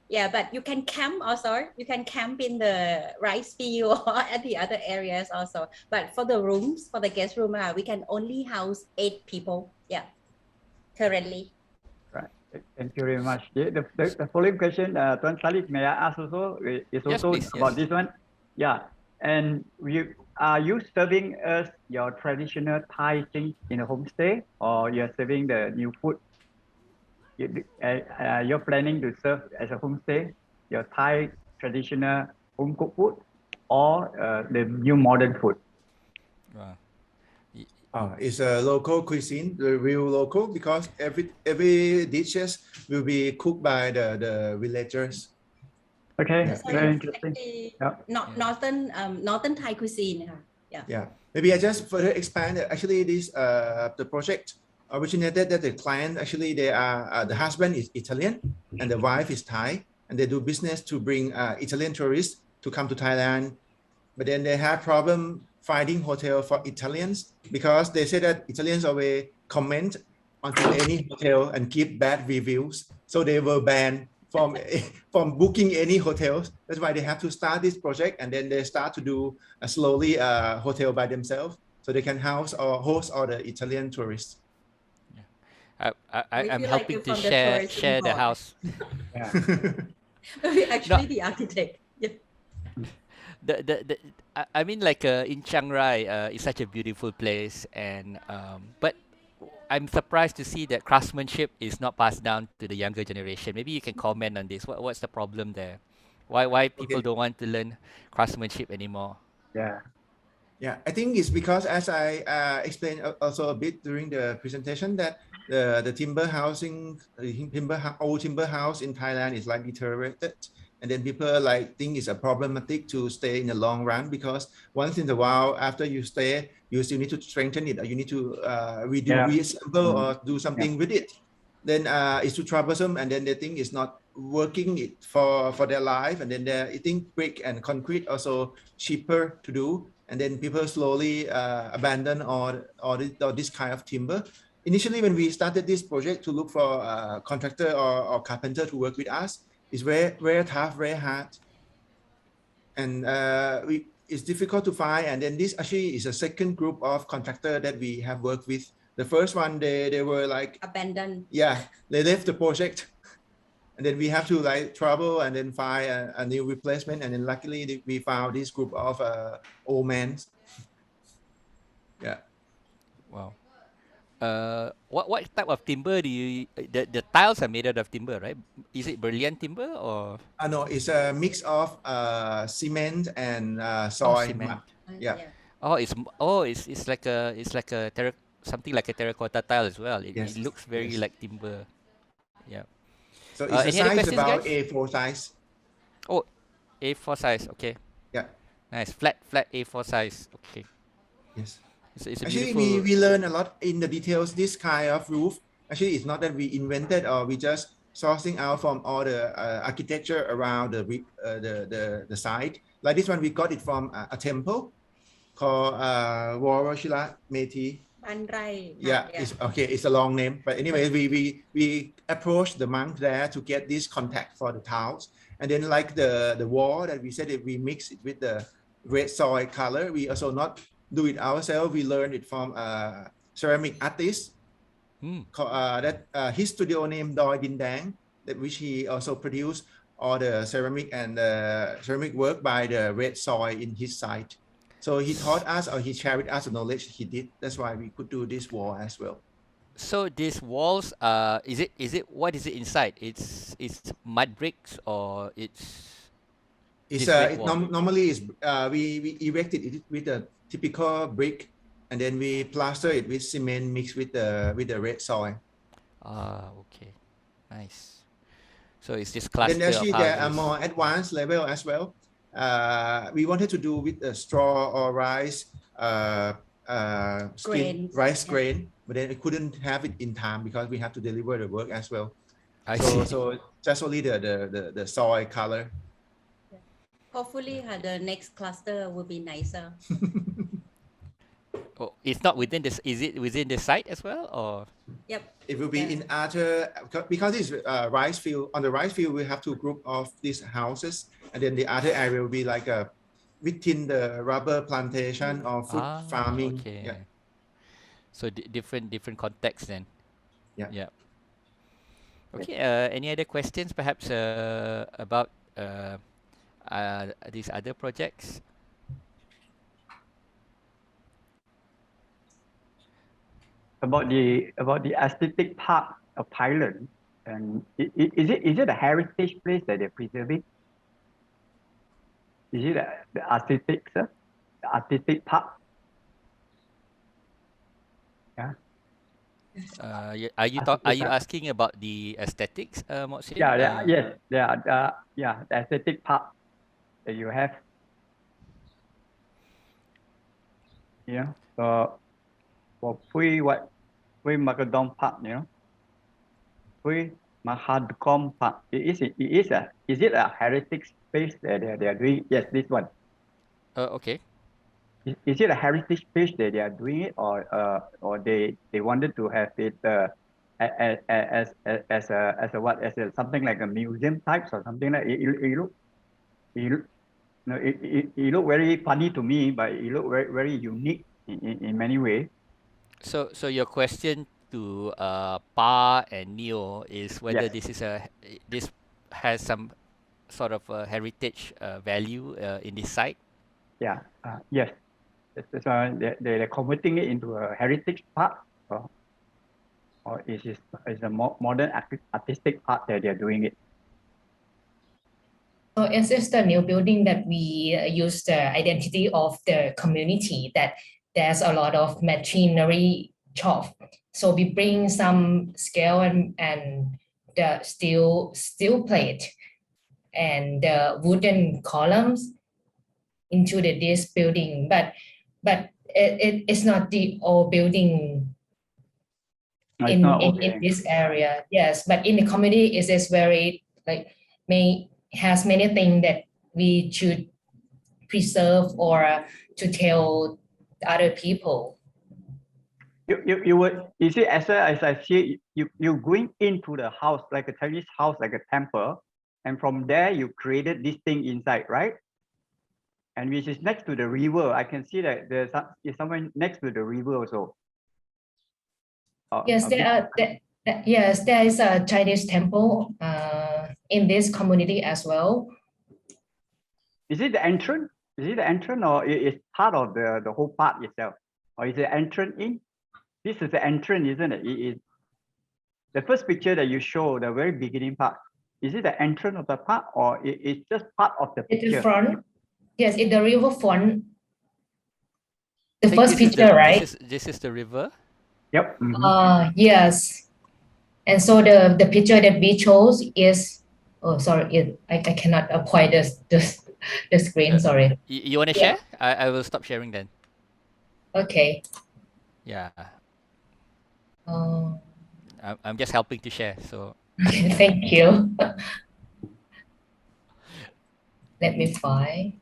Yeah, but you can camp also. You can camp in the rice field or at the other areas also. But for the rooms, for the guest room, we can only house 8 people. Yeah, currently. Right. Thank you very much. The following question, Tuan Salik, may I ask also? It's Yes, also please, about yes. this one. Yeah. And are you serving us your traditional Thai things in a homestay, or you're serving the new food? You're planning to serve as a homestay your Thai traditional home cooked food, or the new modern food? It's a local cuisine, the real local, because every dishes will be cooked by the villagers. Okay, So very it's interesting. actually Yeah. northern Thai cuisine. Yeah. Yeah, maybe I just further expand. Actually, this the project originated that the client actually they are the husband is Italian and the wife is Thai, and they do business to bring Italian tourists to come to Thailand, but then they have problem finding hotel for Italians because they say that Italians always comment onto any hotel and give bad reviews, so they were banned from booking any hotels. That's why they have to start this project, and then they start to do slowly hotel by themselves, so they can house or host all the Italian tourists. We I'm feel like helping you're to from the share tourism the board. house. Yeah. We're actually the architect. Yeah. I mean, like in Chiang Rai, it's such a beautiful place, and but I'm surprised to see that craftsmanship is not passed down to the younger generation. Maybe you can comment on this. What's the problem there? Why people don't want to learn craftsmanship anymore? Yeah. Yeah, I think it's because, as I explained also a bit during the presentation, that the timber housing, old timber house in Thailand is like deteriorated, and then people like think it's a problematic to stay in the long run, because once in a while after you stay, you still need to strengthen it, or you need to reassemble or do something with it. Then it's too troublesome, and then they think it's not working it for their life, and then they think brick and concrete also cheaper to do, and then people slowly abandon all this kind of timber. Initially, when we started this project to look for a contractor or carpenter to work with us, it's very tough, very hard, and it's difficult to find. And then this actually is a second group of contractor that we have worked with. The first one, they were like abandoned. Yeah, they left the project, and then we have to like travel and then find a new replacement. And then luckily we found this group of old men. Yeah. Wow. What type of timber do you? The tiles are made out of timber, right? Is it Brilliant timber or? No, it's a mix of cement and soil. Cement. Yeah. It's like a something like a terracotta tile as well. It looks very like timber. Yeah. So it's a size about guys? A4 size. Oh, A4 size. Okay. Yeah. Nice. Flat A4 size. Okay. Yes. It's a actually, beautiful... we learn a lot in the details. This kind of roof, actually, it's not that we invented or we just sourcing out from all the architecture around the site. Like this one, we got it from a temple called Warashila Methi. Yeah, it's a long name, but anyway, we approached the monk there to get this contact for the tiles, And then like the wall that we said, if we mix it with the red soil color, we also not do it ourselves. We learned it from a ceramic artist. His studio name Doi Din Dang, that which he also produced all the ceramic and ceramic work by the red soil in his site. So he taught us, or he shared with us the knowledge he did. That's why we could do this wall as well. So these walls, is it what is it inside? It's mud bricks or it's It's this red wall? normally is we erected it with a typical brick, and then we plaster it with cement mixed with the red soil. Ah, okay, nice. So it's this cluster Then actually of there are houses. more advanced level as well. We wanted to do with a straw or rice rice grain, but then we couldn't have it in time because we have to deliver the work as well. I see. So just only the soil color. Hopefully, the next cluster will be nicer. Oh, it's not within this. Is it within the site as well, or? Yep. It will be in other, because it's rice field. On the rice field, we have 2 groups of these houses, and then the other area will be like within the rubber plantation or food farming. Okay. Yeah. So different context then. Yeah. Yeah. Okay. Any other questions, perhaps, about these other projects? About the aesthetic part of Thailand, and is it a heritage place that they're preserving? Is it the aesthetic, sir? The artistic part? Yeah. Are you asking about the aesthetics, Mohsin? Yes, the aesthetic part that you have. Yeah. So for Pui Magadong Park, Pui Mahadkom Park. Is it a heritage space that they are doing? Yes, this one. Okay. Is it a heritage space that they are doing it, or they wanted to have it as something like a museum types or something like it look very funny to me, but it look very unique in many ways. So your question to Pa and Neo is whether Yes. this has some sort of heritage value in this site? Yeah. Yes. So they're converting it into a heritage park, or is a modern artistic part that they're doing it? So it's just a new building that we use the identity of the community, that there's a lot of machinery shop. So we bring some scale and the steel plate and the wooden columns into this building, but it's not the old building in this area. Yes, but in the community it is very has many things that we should preserve or to tell other people. You would, is it as I see you going into the house, like a Chinese house, like a temple, and from there you created this thing inside, right? And which is next to the river. I can see that there's somewhere next to the river also. Yes, there is a Chinese temple in this community as well. Is it the entrance? Is it the entrance, or it's part of the whole part itself? Or is it entrance in? This is the entrance, isn't it? It is the first picture that you show, the very beginning part. Is it the entrance of the park, or it's just part of the picture? It's the front. Yes, in the river front. The first picture, right? This is the river. Yep. Mm-hmm. Yes. And so the picture that we chose is, oh sorry, I cannot acquire the screen. Sorry. You want to share? I will stop sharing then. Okay. Yeah. I'm just helping to share. So. Thank you. Let me find.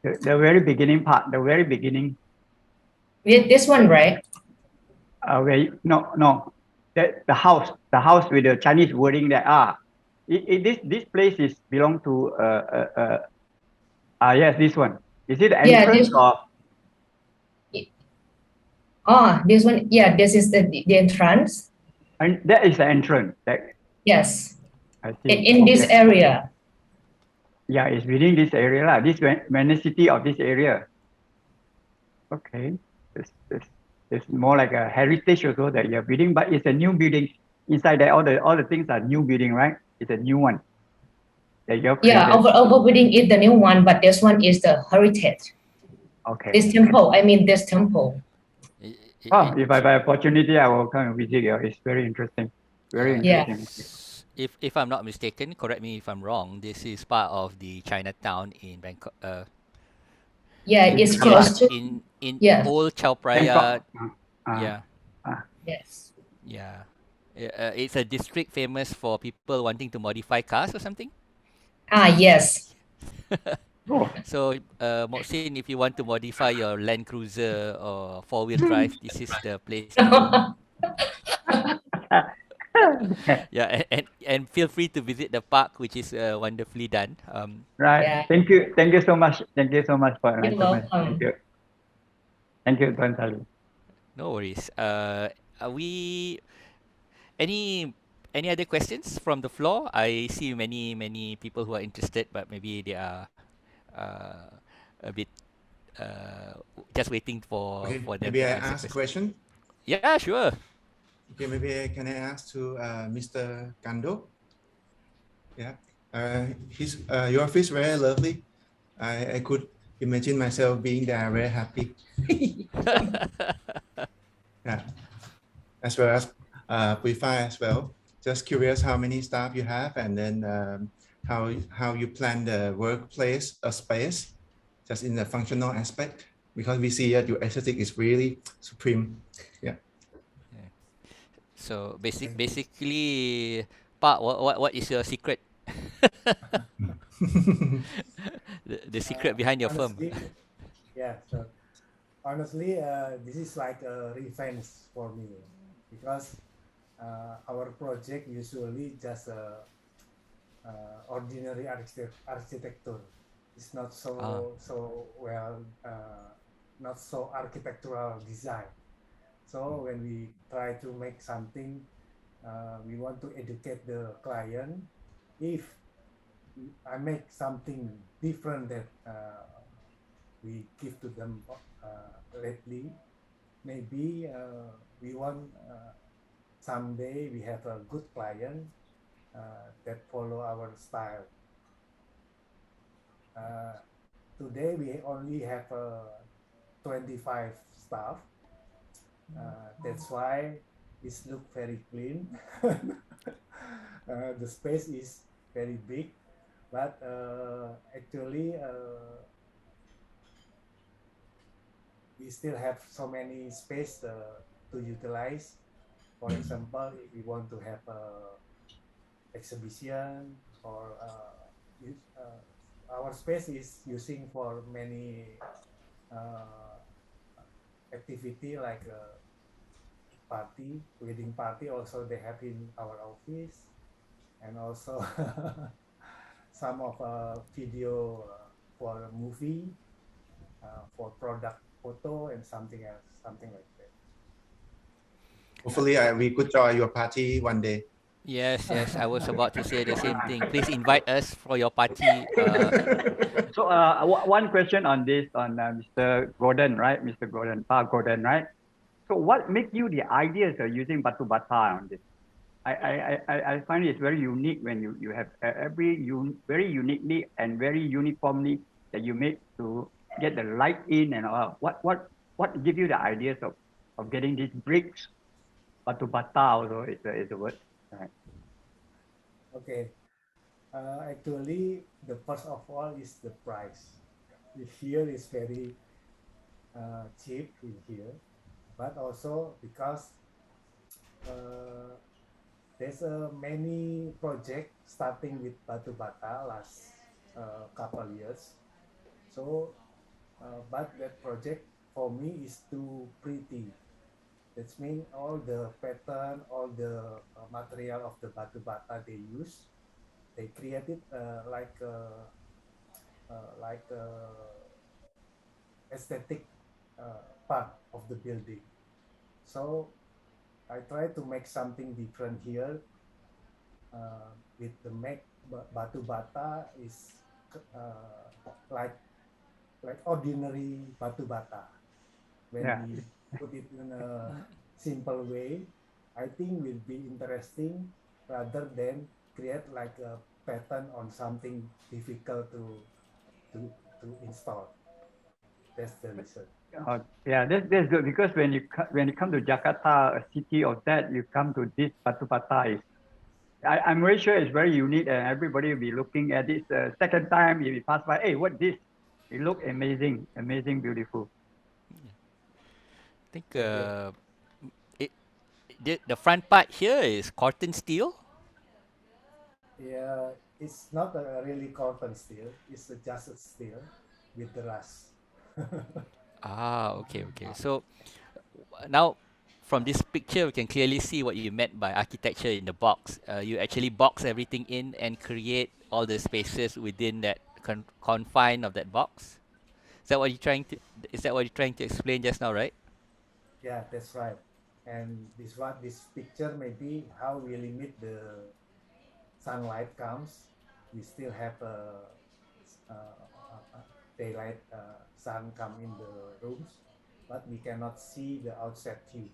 The very beginning part. The very beginning. This one, right? No. The house with the Chinese wording there. This place is belong to yes, this one. Is it the Yeah, entrance or? Oh, this one. Yeah, this is the entrance. And that is the entrance. That Yes, I see. in this Okay. area. Yeah, it's within this area lah. This city of this area. Okay. It's more like a heritage also that you're building, but it's a new building. Inside there, all the things are new building, right? It's a new one that you're Yeah, created. over building is the new one, but this one is the heritage. Okay. This temple, I mean this temple. Oh, if I have opportunity, I will come and visit you. It's very interesting. Very Yeah. interesting. If I'm not mistaken, correct me if I'm wrong. This is part of the Chinatown in Bangkok. Yeah, it's close to. In Yeah. old Chao Phraya. Bangkok. Yeah, Yes. yeah. It's a district famous for people wanting to modify cars or something. Yes. Oh, So, Moksin, if you want to modify your Land Cruiser or four-wheel drive, this is the place to go. Yeah, and feel free to visit the park, which is wonderfully done. right. Yeah. Thank you. Thank you so much. Thank you so much for You're enlightenment. Thank welcome. you. Thank you, Tuan Sali. No worries. Are we any other questions from the floor? I see many people who are interested, but maybe they are uh, a bit just waiting for Okay, them maybe to I answer ask a questions. question. Yeah, sure. Okay, maybe can I ask to Mr. Kando? Yeah, your office very lovely. I could imagine myself being there, very happy. Yeah, as well as Purify as well. Just curious how many staff you have, and then how you plan the workplace space, just in the functional aspect, because we see that your aesthetic is really supreme. Yeah. Yeah. So Thank you. basically, Pak, what is your secret? The secret behind your firm. Honestly, yeah. So honestly, this is like a revenge for me because our project usually just ordinary architecture. It's not Ah, so well, not so architectural design. So when we try to make something, we want to educate the client. If I make something different that we give to them lately, maybe we want someday we have a good client that follow our style. Today we only have 25 staff. That's why it look very clean. The space is very big, but actually we still have so many space to utilize. For example, if we want to have a exhibition or our space is using for many uh, activity like party, wedding party. Also, they have in our office, and also some of video for a movie, for product photo, and something else, something like that. Hopefully, we could join your party one day. yes, yes. I was about to say the same thing. Please invite us for your party. So one question on this, on Mr. Gordon, right? Mr. Gordon, Gordon, right? So what makes you the ideas of using batu bata on this? I find it very unique when you have very uniquely and very uniformly that you make to get the light in and all. What give you the ideas of getting these bricks? Batu bata also is a word. Right. Okay. Actually, the first of all is the price. Here is very cheap in here, but also because there's many project starting with batu bata last couple years. So, but that project for me is too pretty. That means all the pattern, all the material of the batu bata they use they created like aesthetic part of the building. So I try to make something different here. With the make batu bata is like ordinary batu bata. When Yeah. we put it in a simple way, I think will be interesting rather than create like a pattern on something difficult to install. That's the reason. Yeah, that's good because when you come to Jakarta, a city of that, you come to this batu bata is. I'm very sure it's very unique and everybody will be looking at it. Second time if you pass by, hey, what this? It look amazing, amazing, beautiful. I think Thank you. it, the front part here is cotton steel. Yeah, it's not a really cotton steel. It's just a steel with the rust. Ah, okay, okay. So now from this picture, we can clearly see what you meant by architecture in the box. You actually box everything in and create all the spaces within that confine of that box. Is that what you're trying to? Is that what you're trying to explain just now, right? Yeah, that's right. And this picture maybe how we limit the sunlight comes. We still have daylight sun come in the rooms, but we cannot see the outside view.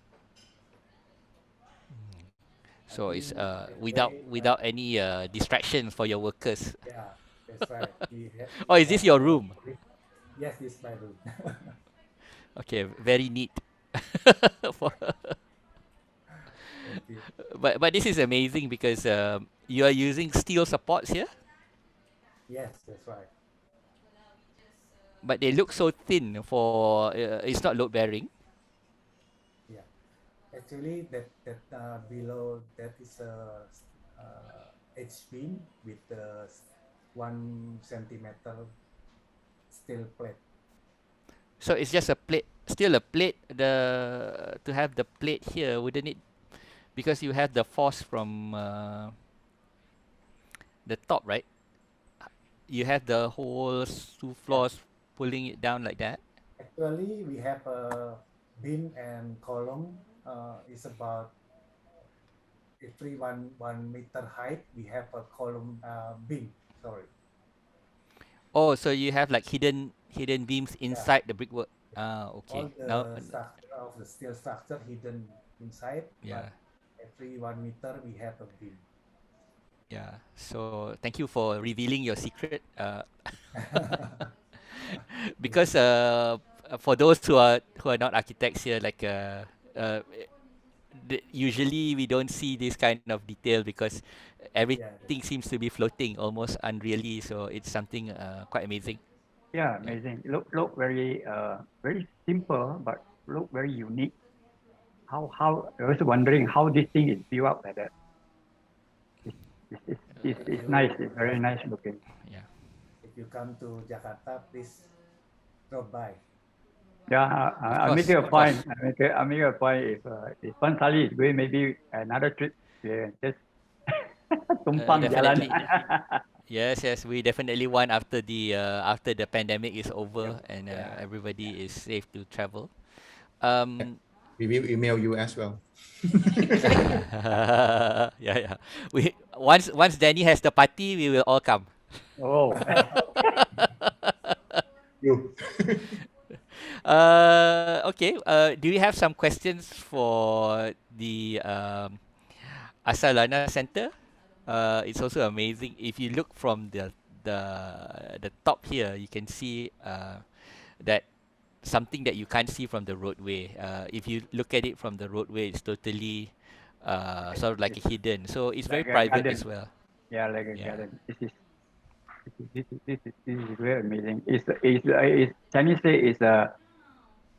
I So it's think that without way, any distractions for your workers. yeah, that's right. Oh, We is this have your room? yes, this is my room. Okay, very neat. For, Thank you. but this is amazing because you are using steel supports here, Yes, that's right. but they look so thin for it's not load bearing. Yeah, actually, that below that is a H beam with 1 centimeter steel plate. So it's just a plate, still a plate. The to have the plate here, wouldn't it? Because you have the force from the top, right? You have the whole two Yeah, floors pulling it down like that. actually, we have a beam and column. Is about every 1 meter height. We have a column beam. Sorry. Oh, so you have like hidden beams Yeah, inside the brickwork. yeah. Ah, All okay. Now, the structure of the steel structure hidden inside, yeah, but every 1 meter we have a beam. yeah. So thank you for revealing your secret. Thank Because you. for those who are not architects here, like uh, usually we don't see this kind of detail because Yeah, everything seems to be floating almost unreally. So it's something quite amazing. Yeah, Yeah. amazing. Look very simple, but look very unique. How I was wondering how this thing is built up like that. It's nice. you It's very nice looking. Yeah. if you come to Jakarta, please drop by. Yeah, Of I make course. it a Of course. point. I make it a point. If Pan Sali is going, maybe another trip. Yeah, just tumpang jalan. Definitely. Yes, yes. We definitely want after the pandemic is over and Yeah, everybody is safe to travel. Yeah. Um, We will email you as well. yeah, yeah. We once Danny has the party, we will all come. Oh, You. Okay. Do you have some questions for the Asalana Center? It's also amazing. If you look from the the top here, you can see that something that you can't see from the roadway. If you look at it from the roadway, it's totally sort of like a it's hidden. So it's very like a private as garden. well. Yeah, like a Yeah. garden. This is very amazing. It's Chinese say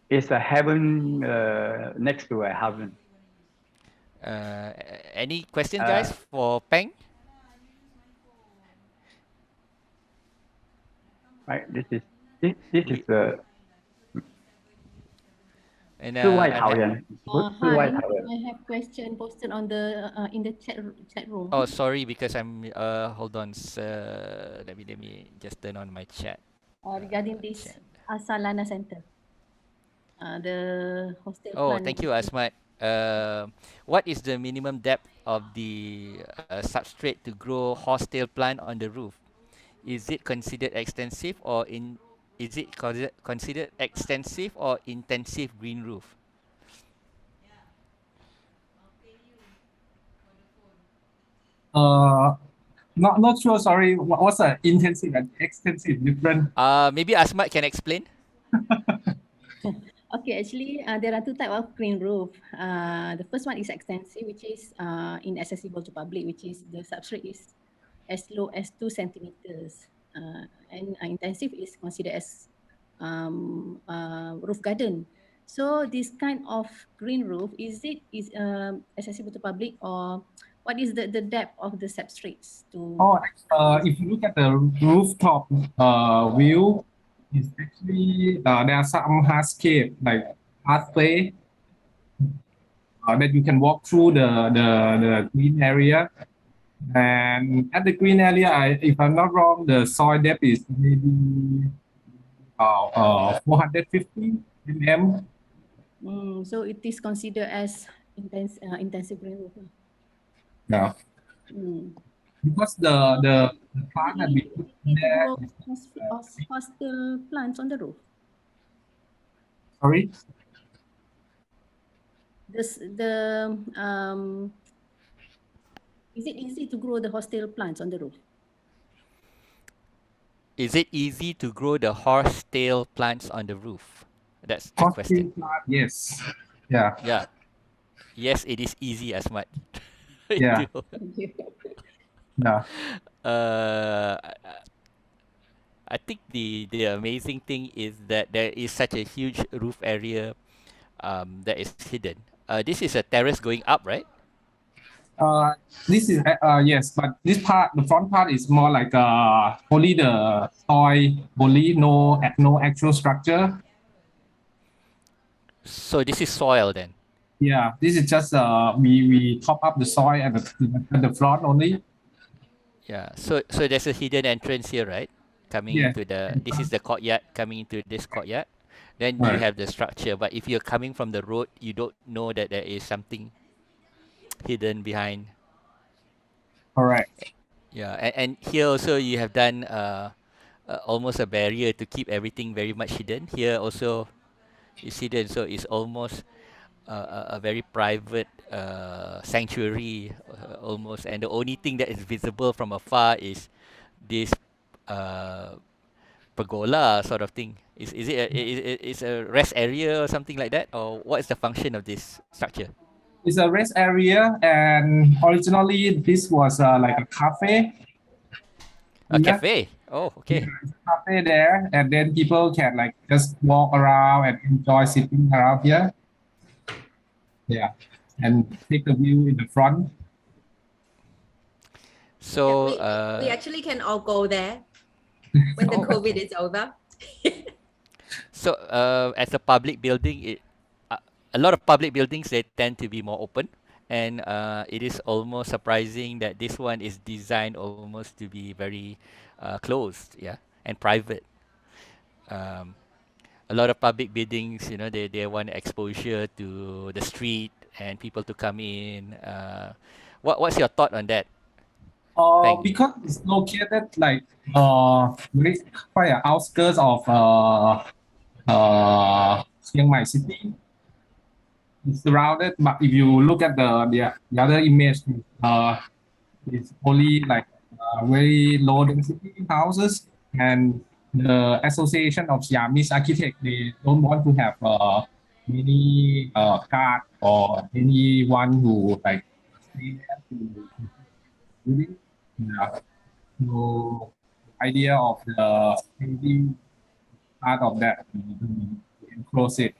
it's a heaven next to a heaven. Any questions, guys, Uh, for Peng? right. This is We a And 是外 and 桃园，不是外 Hi, 桃园。 I have question posted on the in the chat room. oh, sorry, because I'm hold on, let me just turn on my chat. Regarding this Chat. Asalana Center, the hostel Oh, plan. thank you, Asmat. What is the minimum depth of the substrate to grow horsetail plant on the roof? Is it considered extensive or in? Is it considered extensive or intensive green roof? Not sure. Sorry. What's the intensive and extensive different? Maybe Asmat can explain. Okay, actually, there are two types of green roof. The first one is extensive, which is inaccessible to public, which is the substrate is as low as 2 centimeters. And intensive is considered as roof garden. So this kind of green roof, is accessible to public, or what is the depth of the substrates to? If you look at the rooftop view, it's actually there are some hardscape like pathway that you can walk through the green area. And at the green area, if I'm not wrong, the soil depth is maybe 450 mm. So it is considered as intensive green roof. Yeah. Because the plant that we put there. Hostel plants on the roof. Sorry. Is it easy to grow the hostel plants on the roof? Is it easy to grow the horsetail plants on the roof? That's the question. Yes. Yeah. Yeah. Yes, it is easy, Asmat. Yeah. Yeah. Uh, I think the amazing thing is that there is such a huge roof area that is hidden. This is a terrace going up, right? This is yes, but this part, the front part is more like only the soil, only no actual structure. So this is soil then. Yeah, this is just we top up the soil at the front only. Yeah. So there's a hidden entrance here, right? Coming Yeah. into this is the courtyard. Coming into this courtyard, then you have the structure. But if you're coming from the road, you don't know that there is something hidden behind. Correct. Yeah, and here also you have done almost a barrier to keep everything very much hidden. Here also is hidden, so it's almost a very private sanctuary almost. And the only thing that is visible from afar is this pergola sort of thing. Is it is a rest area or something like that, or what is the function of this structure? It's a rest area, and originally this was like a cafe. A cafe. Oh, okay. Yeah, it's a cafe there, and then people can like just walk around and enjoy sitting around here. Yeah, and take a view in the front. So we actually can all go there when the COVID is over. So as a public building, a lot of public buildings, they tend to be more open, and it is almost surprising that this one is designed almost to be very closed, yeah, and private. A lot of public buildings, you know, they want exposure to the street and people to come in. What's your thought on that? Because it's located like very quite outskirts of Chiang Mai city. It's surrounded, but if you look at the other image, it's only like very low density houses, and the Association of Siamese Architects, they don't want to have many guard or anyone who like stay there to living. Yeah. So idea of the painting part of that enclose it.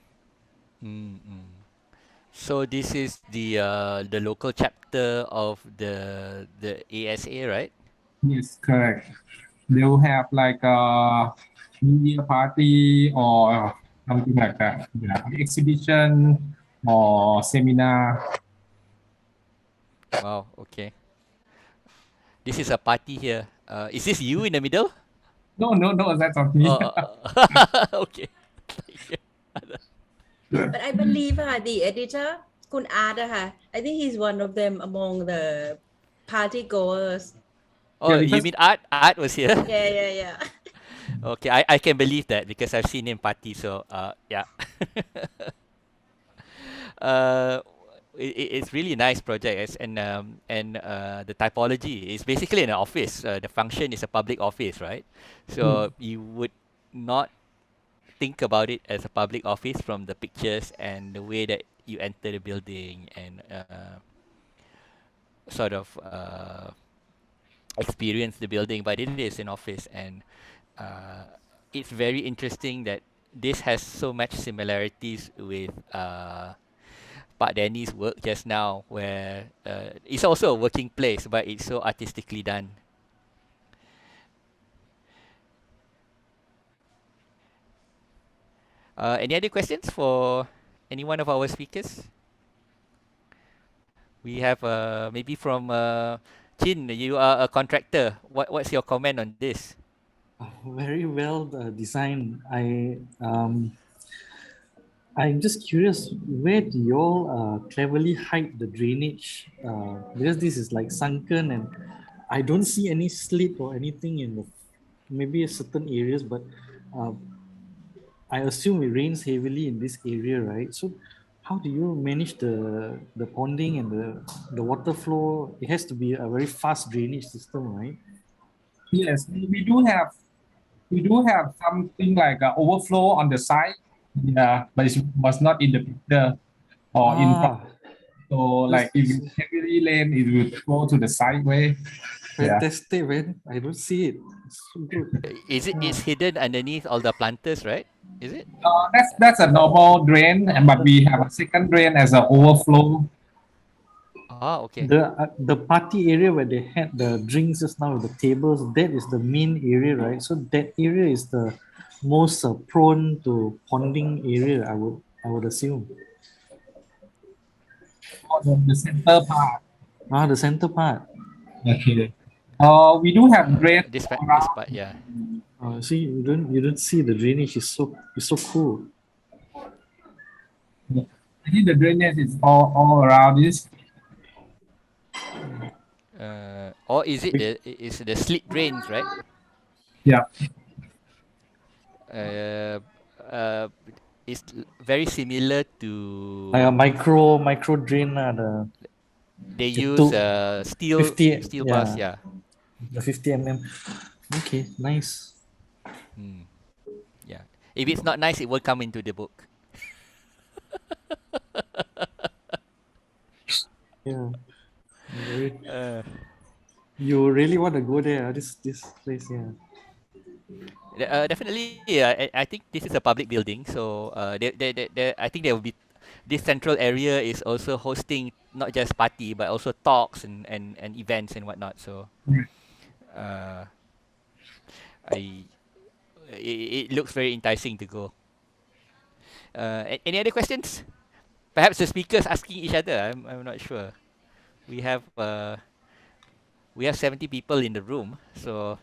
So this is the local chapter of the ASA, right? Yes, correct. They will have like a New Year party or something like that. Yeah, exhibition or seminar. Wow. Okay. This is a party here. Is this you in the middle? No, no, no, that's not me. Okay. But I believe the editor, Kun Art, I think he's one of them among the party goers. Oh, Yeah, you because mean Art? Art was here. Yeah, yeah, yeah. Okay, I can believe that because I've seen him party. So yeah. uh, it's really nice project and the typology is basically an office. The function is a public office, right? So you would not think about it as a public office from the pictures and the way that you enter the building and sort of experience the building, but it is an office, and it's very interesting that this has so much similarities with Pak Danny's work just now, where it's also a working place, but it's so artistically done. Any other questions for any one of our speakers? We have maybe from Chin. You are a contractor. What's your comment on this? Very well designed. I'm just curious, where do you all cleverly hide the drainage? Because this is like sunken, and I don't see any slip or anything in the maybe certain areas, but I assume it rains heavily in this area, right? So how do you manage the ponding and the water flow? It has to be a very fast drainage system, right? yes, we do have something like overflow on the side. Yeah, but it was not in the picture or in front. So like if it heavily rain, it will go to the sideway. Fantastic, man. I don't see it. It's so good. Is it? It's hidden underneath all the planters, right? Is it? That's a normal drain, but we have a second drain as an overflow. Ah, okay. The party area where they had the drinks just now with the tables, that is the main area, right? So that area is the most prone to ponding area, I would assume. The center part. The center part. Okay. We do have drain. This part, yeah. See, you don't see the drainage is so cool. I think the drainage is all around this. Or is it the slit drains, right? Yeah. It's very similar to like a micro drain. They use steel 50, steel bars, yeah. The 50 mm. Okay, nice. Yeah. If it's not nice, it won't come into the book. Yeah. You really want to go there? This place, yeah. Definitely, yeah. I think this is a public building, so I think there will be this central area is also hosting not just party but also talks and events and whatnot. So, it looks very enticing to go. Any other questions? Perhaps the speakers asking each other. I'm not sure. We have 70 people in the room, so.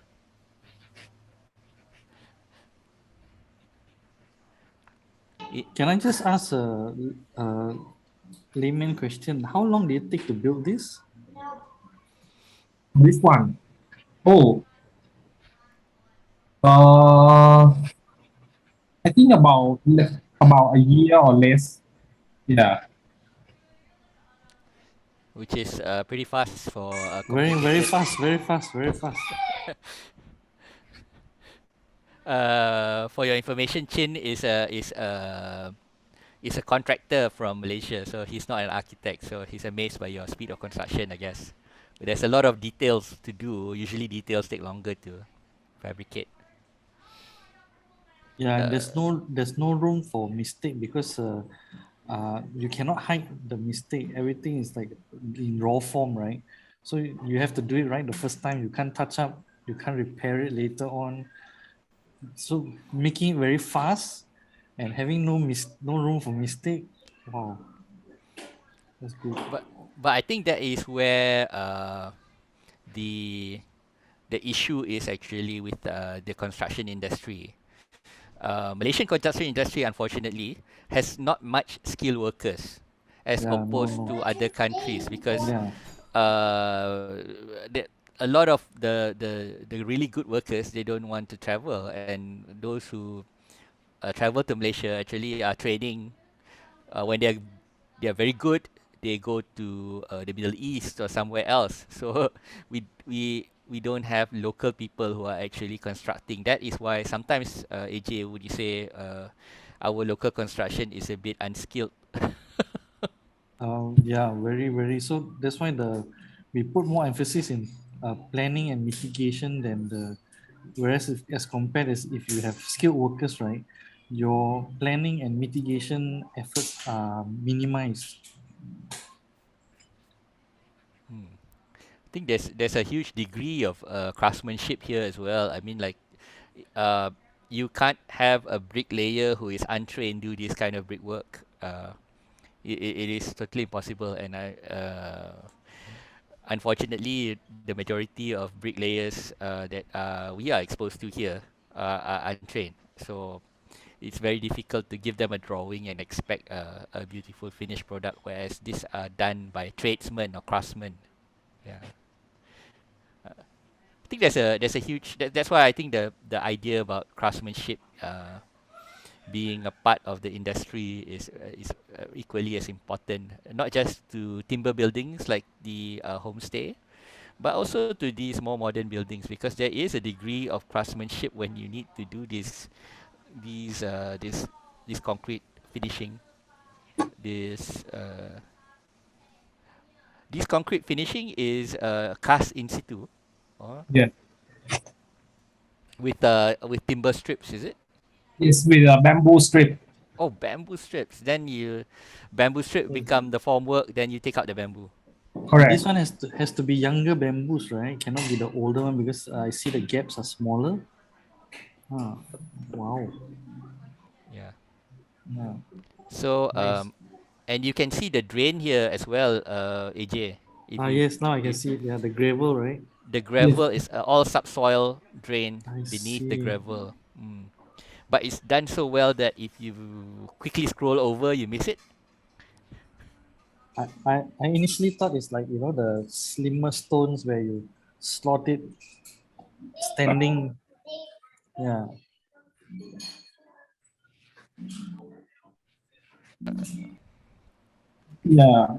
Can I just ask a layman question? How long did it take to build this? This one. Oh. I think about a year or less. Yeah. Which is pretty fast for very fast. For your information, Chin is a contractor from Malaysia, so he's not an architect. So he's amazed by your speed of construction, I guess. But there's a lot of details to do. Usually, details take longer to fabricate. Yeah, there's no room for mistake because you cannot hide the mistake. Everything is like in raw form, right? So you have to do it right the first time. You can't touch up. You can't repair it later on. So making it very fast and having no room for mistake. Wow, that's good. But I think that is where the the issue is actually with the construction industry. Malaysian construction industry, unfortunately, has not much skilled workers as Yeah, no, opposed no. to other countries because Yeah, uh, a lot of the really good workers they don't want to travel, and those who travel to Malaysia actually are training when they are very good, they go to the Middle East or somewhere else. So we don't have local people who are actually constructing. That is why sometimes AJ, would you say our local construction is a bit unskilled? yeah, very, very. So that's why we put more emphasis in planning and mitigation than whereas as compared as if you have skilled workers, right, your planning and mitigation efforts are minimized. Hmm. I think there's a huge degree of craftsmanship here as well. I mean, like, uh, you can't have a bricklayer who is untrained do this kind of brickwork. It is totally impossible, and unfortunately, the majority of bricklayers that we are exposed to here are untrained. So it's very difficult to give them a drawing and expect a beautiful finished product, whereas these are done by tradesmen or craftsmen. Yeah. I think there's a huge that's why I think the idea about craftsmanship being a part of the industry is equally as important, not just to timber buildings like the homestay, but also to these more modern buildings, because there is a degree of craftsmanship when you need to do these this concrete finishing, this this concrete finishing is cast in situ, or Yeah. with timber strips, is it? It's with a bamboo strip. Oh, bamboo strips. Then bamboo strip become the formwork. Then you take out the bamboo. But this Correct. one has to be younger bamboos, right? Cannot be the older one because I see the gaps are smaller. Ah, wow. Yeah. Yeah. So Nice. and you can see the drain here as well, AJ. If Ah, you yes, now I can if see it. Yeah, the gravel, right? the Yes. gravel is all subsoil drain I beneath the see. gravel. But it's done so well that if you quickly scroll over, you miss it. I initially thought it's like, the slimmer stones where you slot it standing. Yeah. Yeah.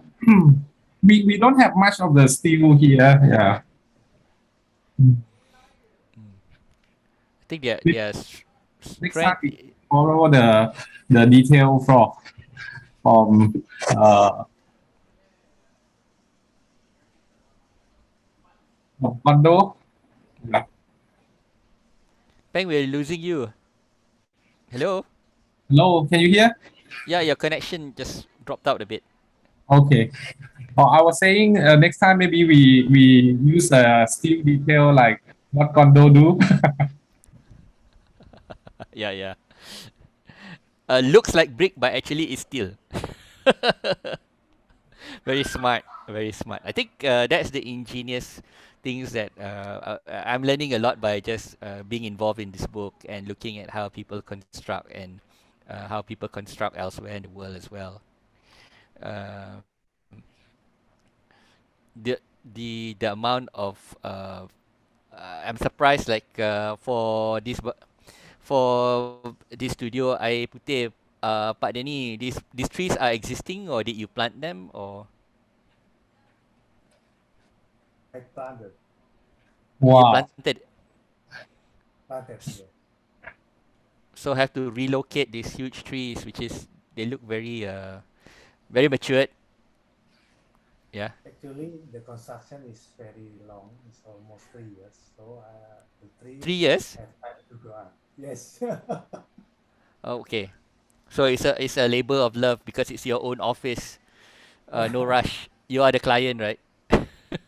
We don't have much of the steel here. Yeah. Mm. I think their We- their Next time strength. we follow the detail from condo. Yeah. Peng, we're losing you. Hello. Hello, can you hear? Yeah, your connection just dropped out a bit. Okay. I was saying next time maybe we use a steel detail like what condo do. Yeah, yeah. Looks like brick, but actually it's steel. Very smart, very smart. I think that's the ingenious things that I'm learning a lot by just being involved in this book and looking at how people construct and how people construct elsewhere in the world as well. Uh, the amount of I'm surprised, like for this studio I putih Pak Denny, these trees are existing or did you plant them or I planted, you Wow. planted? yeah. So have to relocate these huge trees, which is they look very matured. Yeah. Actually, the construction is very long. It's almost 3 years. So the tree 3 years. have time to grow up. Yes. Oh, okay. So it's a labor of love because it's your own office. No rush. You are the client, right?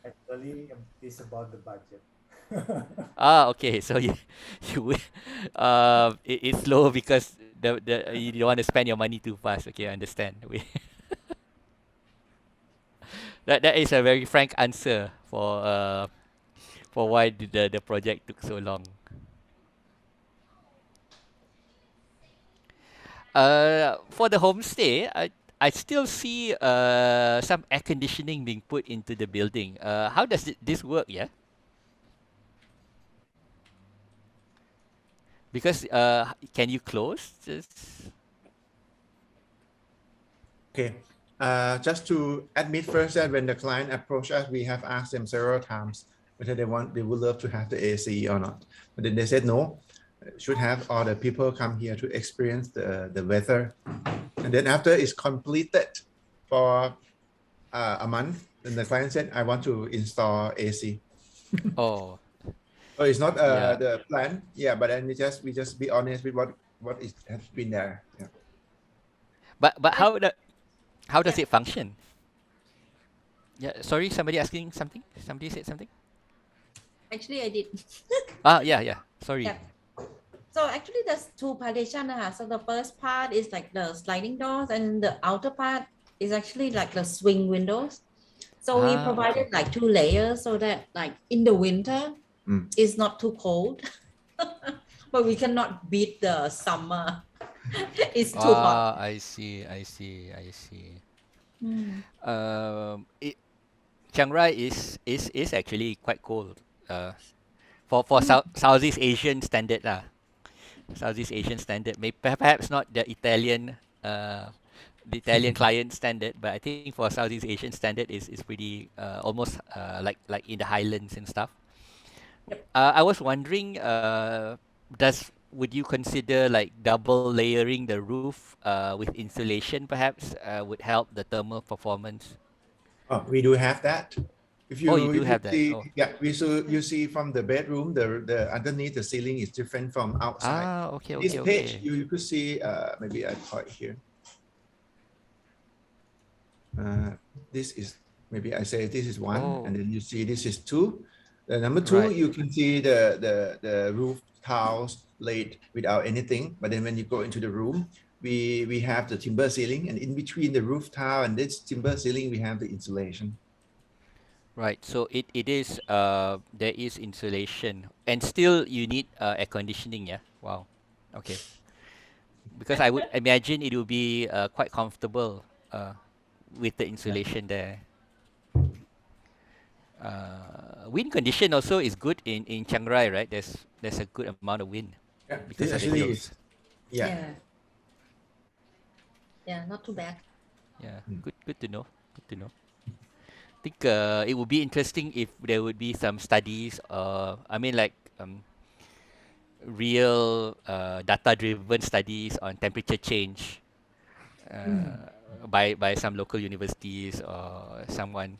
Actually, it's about the budget. Ah, okay. So you it's slow because you don't want to spend your money too fast. Okay, I understand. That is a very frank answer for why the project took so long. For the homestay, I still see some air conditioning being put into the building. How does this work? Yeah, because can you close this? Okay. Just to admit first that when the client approached us, we have asked them several times whether they would love to have the AC or not. But then they said no, should have all the people come here to experience the weather. And then after it's completed for a month, then the client said, I want to install AC. Oh, So it's not yeah. the plan. Yeah, but then we just be honest with what is has been there. Yeah. But how does Yeah. it function? Yeah, sorry, somebody asking something? Somebody said something? Actually, I did. Yeah. Sorry. Yeah. So actually, there's two partitions. So the first part is like the sliding doors, and the outer part is actually like the swing windows. So we provided Okay. like two layers so that like in the winter, it's not too cold, but we cannot beat the summer. It's too hot. I see. Mm. It, Chiang Rai is actually quite cold. For Southeast Asian standard lah. Southeast Asian standard. Maybe perhaps not the Italian client standard, but I think for Southeast Asian standard is pretty almost like in the highlands and stuff. I was wondering, would you consider like double layering the roof with insulation perhaps would help the thermal performance? Oh, we do have that. If you, Oh, you do if you have that. see, Oh. yeah, you see from the bedroom, the underneath the ceiling is different from outside. Okay. This page, you could see, maybe I point here. This is, maybe I say this is one, and then you see this is two. The number two, Right. you can see the roof tiles laid without anything. But then when you go into the room, we have the timber ceiling, and in between the roof tile and this timber ceiling, we have the insulation. Right. So it is there is insulation and still you need air conditioning, yeah? Wow. Okay. Because I would imagine it will be quite comfortable with the insulation there. Wind condition also is good in Chiang Rai, right? There's a good amount of wind Yeah, because this of the actually hills. is, yeah. Yeah, not too bad. Yeah, good to know. Good to know. I think it would be interesting if there would be some studies. I mean, like real data-driven studies on temperature change by some local universities or someone.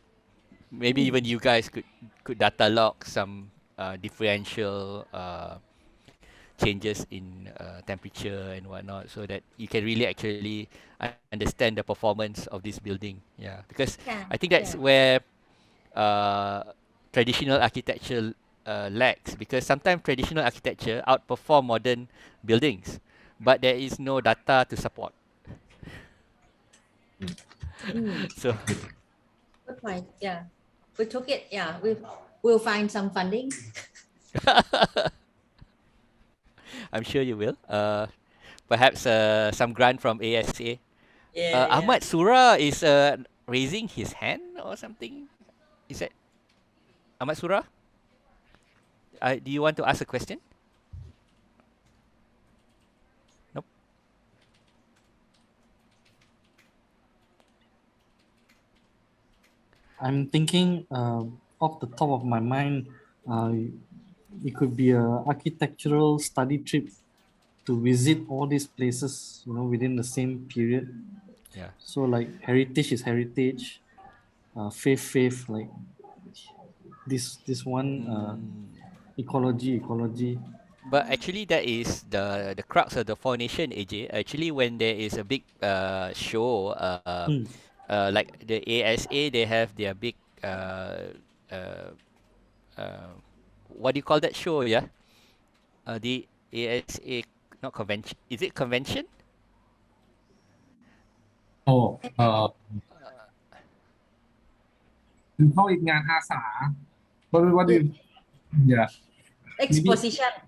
Maybe even you guys could data log some differential changes in temperature and whatnot, so that you can really actually understand the performance of this building. Yeah, because I think that's where traditional architecture lacks, because sometimes traditional architecture outperform modern buildings, but there is no data to support. So Good point. Yeah, we took it. Yeah, we'll find some funding. I'm sure you will. Perhaps some grant from ASA. Yeah. Ahmad Surah is raising his hand or something. Is that Ahmad Surah? Do you want to ask a question? Nope. I'm thinking off the top of my mind, it could be a architectural study trip to visit all these places, within the same period. Yeah. So like heritage is heritage, faith, like this one, ecology. But actually, that is the crux of the Four Nation, AJ. Actually, when there is a big show, like the ASA, they have their big uh, uh, what do you call that show? Yeah, the ASA, not convention. Is it convention? Oh, we call it งานอาสา what do you yeah maybe Exposition. something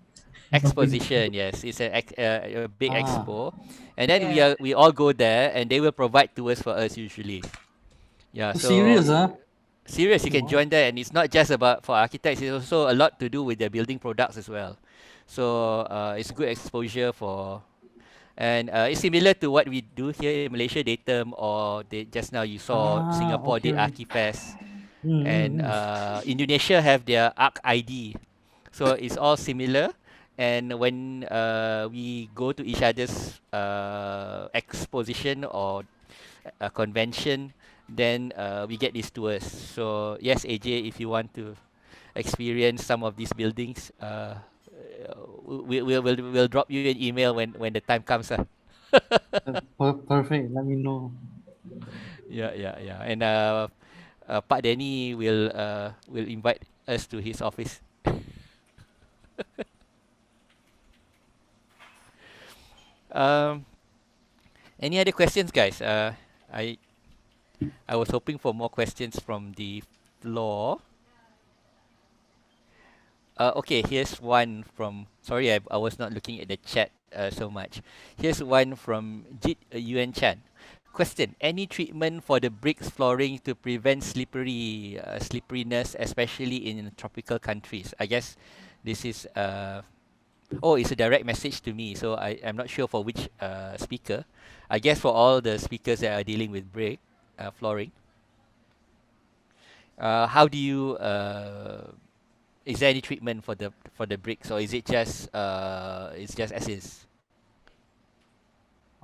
Exposition, yes, it's a big Ah, expo, and then Yeah. we all go there, and they will provide tours for us usually. Yeah, oh, so serious, huh? serious, you can Wow. join there, and it's not just about for architects. It's also a lot to do with their building products as well. So it's good exposure for, and it's similar to what we do here in Malaysia, Datum, or just now you saw Ah, Singapore okay. did Archifest, Mm, mm, and mm. Indonesia have their Arc ID. So it's all similar. And when we go to each other's exposition or a convention, then we get these tours. So yes, AJ, if you want to experience some of these buildings, we'll drop you an email when the time comes. Perfect. Let me know. Yeah. And Pak Danny will invite us to his office. Um, any other questions, guys? I I was hoping for more questions from the floor. Okay, here's one from. Sorry, I was not looking at the chat so much. Here's one from Jit Yuan Chan. Question: any treatment for the bricks flooring to prevent slipperiness, especially in tropical countries? I guess this is oh, it's a direct message to me, so I'm not sure for which speaker. I guess for all the speakers that are dealing with brick flooring. How do you is there any treatment for the bricks, or is it just it's just as is?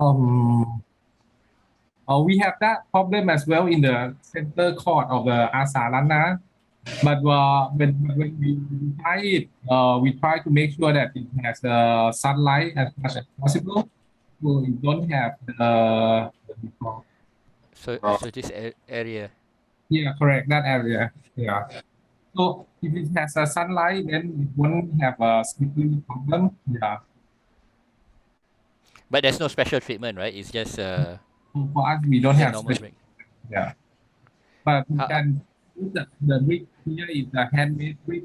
um we have that problem as well in the center court of the Asa Lana. But when we try it, we try to make sure that it has sunlight as much as possible, so you don't have So this area. yeah, correct, that area. Yeah. So if it has a sunlight, then it won't have a sleeping problem. Yeah. But there's no special treatment, right? It's just So for us, we don't the have normal special. brick. Yeah. But we How, can use the brick here is a handmade brick,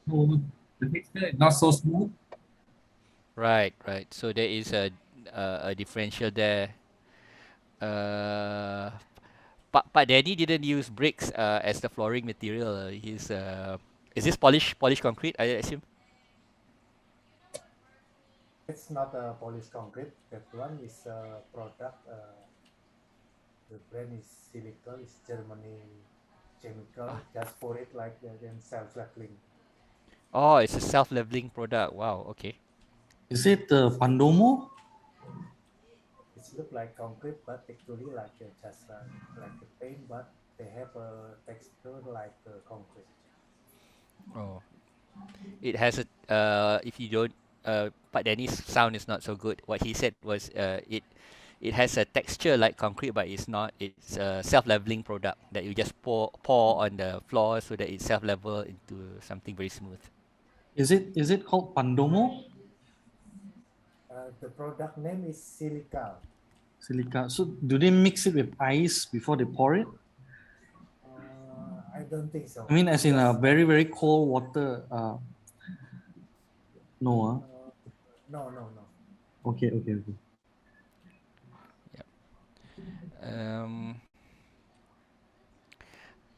so the texture is not so smooth. right. So there is a differential there. Pak Danny didn't use bricks as the flooring material. He's is this polished concrete? I assume. It's not a polished concrete. That one is a product. The brand is Silica. It's Germany chemical. Just for it like then self-leveling. Oh, it's a self-leveling product. Wow. Okay. Is it Pandomo? It look like concrete, but actually like just like a paint, but they have a texture like concrete. Oh, it has a if you don't Pak Danny's sound is not so good. What he said was it has a texture like concrete, but it's not. It's a self-leveling product that you just pour on the floor so that it self-level into something very smooth. Is it called Pandomo? The product name is Silica. Silica. So do they mix it with ice before they pour it? I don't think so. I mean, as in a very, very cold water. No. No. Okay. Um,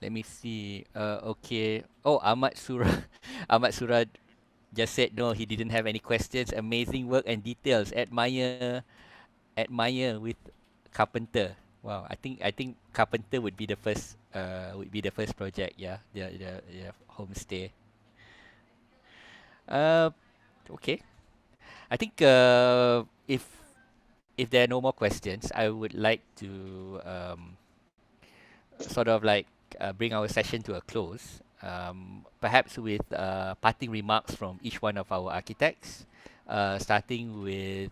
let me see. Okay. Oh, Ahmad Surah. Ahmad Surah just said no. He didn't have any questions. Amazing work and details. Admire with Carpenter. Wow. I think Carpenter would be the first project. Yeah. The homestay. Uh. Okay. I think if there are no more questions, I would like to sort of like bring our session to a close. Perhaps with parting remarks from each one of our architects, starting with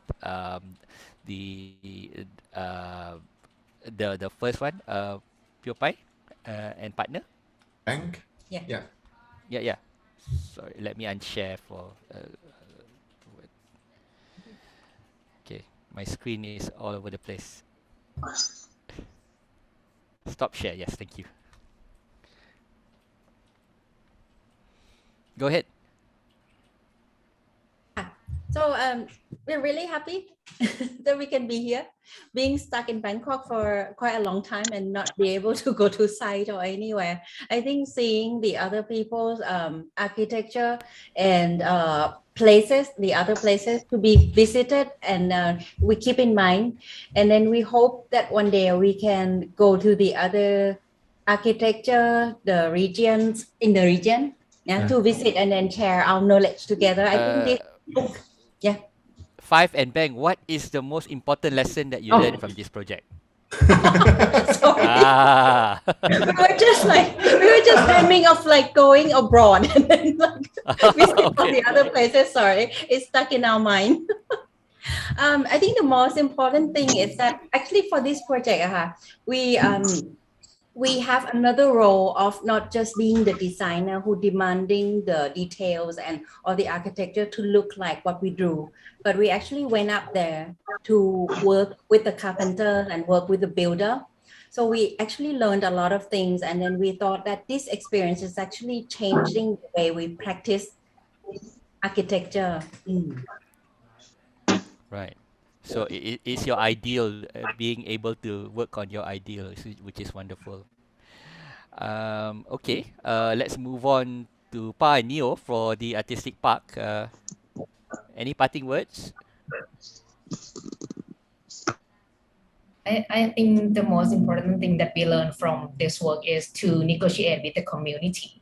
the uh, the first one, PewPie and partner. Bank. Yeah. Yeah. Sorry, let me unshare for. Okay, my screen is all over the place. Stop share. Yes, thank you. Go ahead. So we're really happy that we can be here, being stuck in Bangkok for quite a long time and not be able to go to site or anywhere. I think seeing the other people's architecture and places, the other places to be visited, and we keep in mind. And then we hope that one day we can go to the other architecture, the regions in the region, yeah, to visit and then share our knowledge together. I think this book, yeah. Five and Bang, what is the most important lesson that you Oh. learned from this project? Sorry. Ah. We were just dreaming of like going abroad and then like visit all Okay. the other places. Sorry, it's stuck in our mind. I think the most important thing is that actually for this project, we have another role of not just being the designer who demanding the details and or the architecture to look like what we drew, but we actually went up there to work with the carpenter and work with the builder. So we actually learned a lot of things, and then we thought that this experience is actually changing the way we practice architecture. Right. So it is your ideal, being able to work on your ideal, which is wonderful. Okay. Let's move on to Pa and Neo for the artistic park. Any parting words? I think the most important thing that we learn from this work is to negotiate with the community.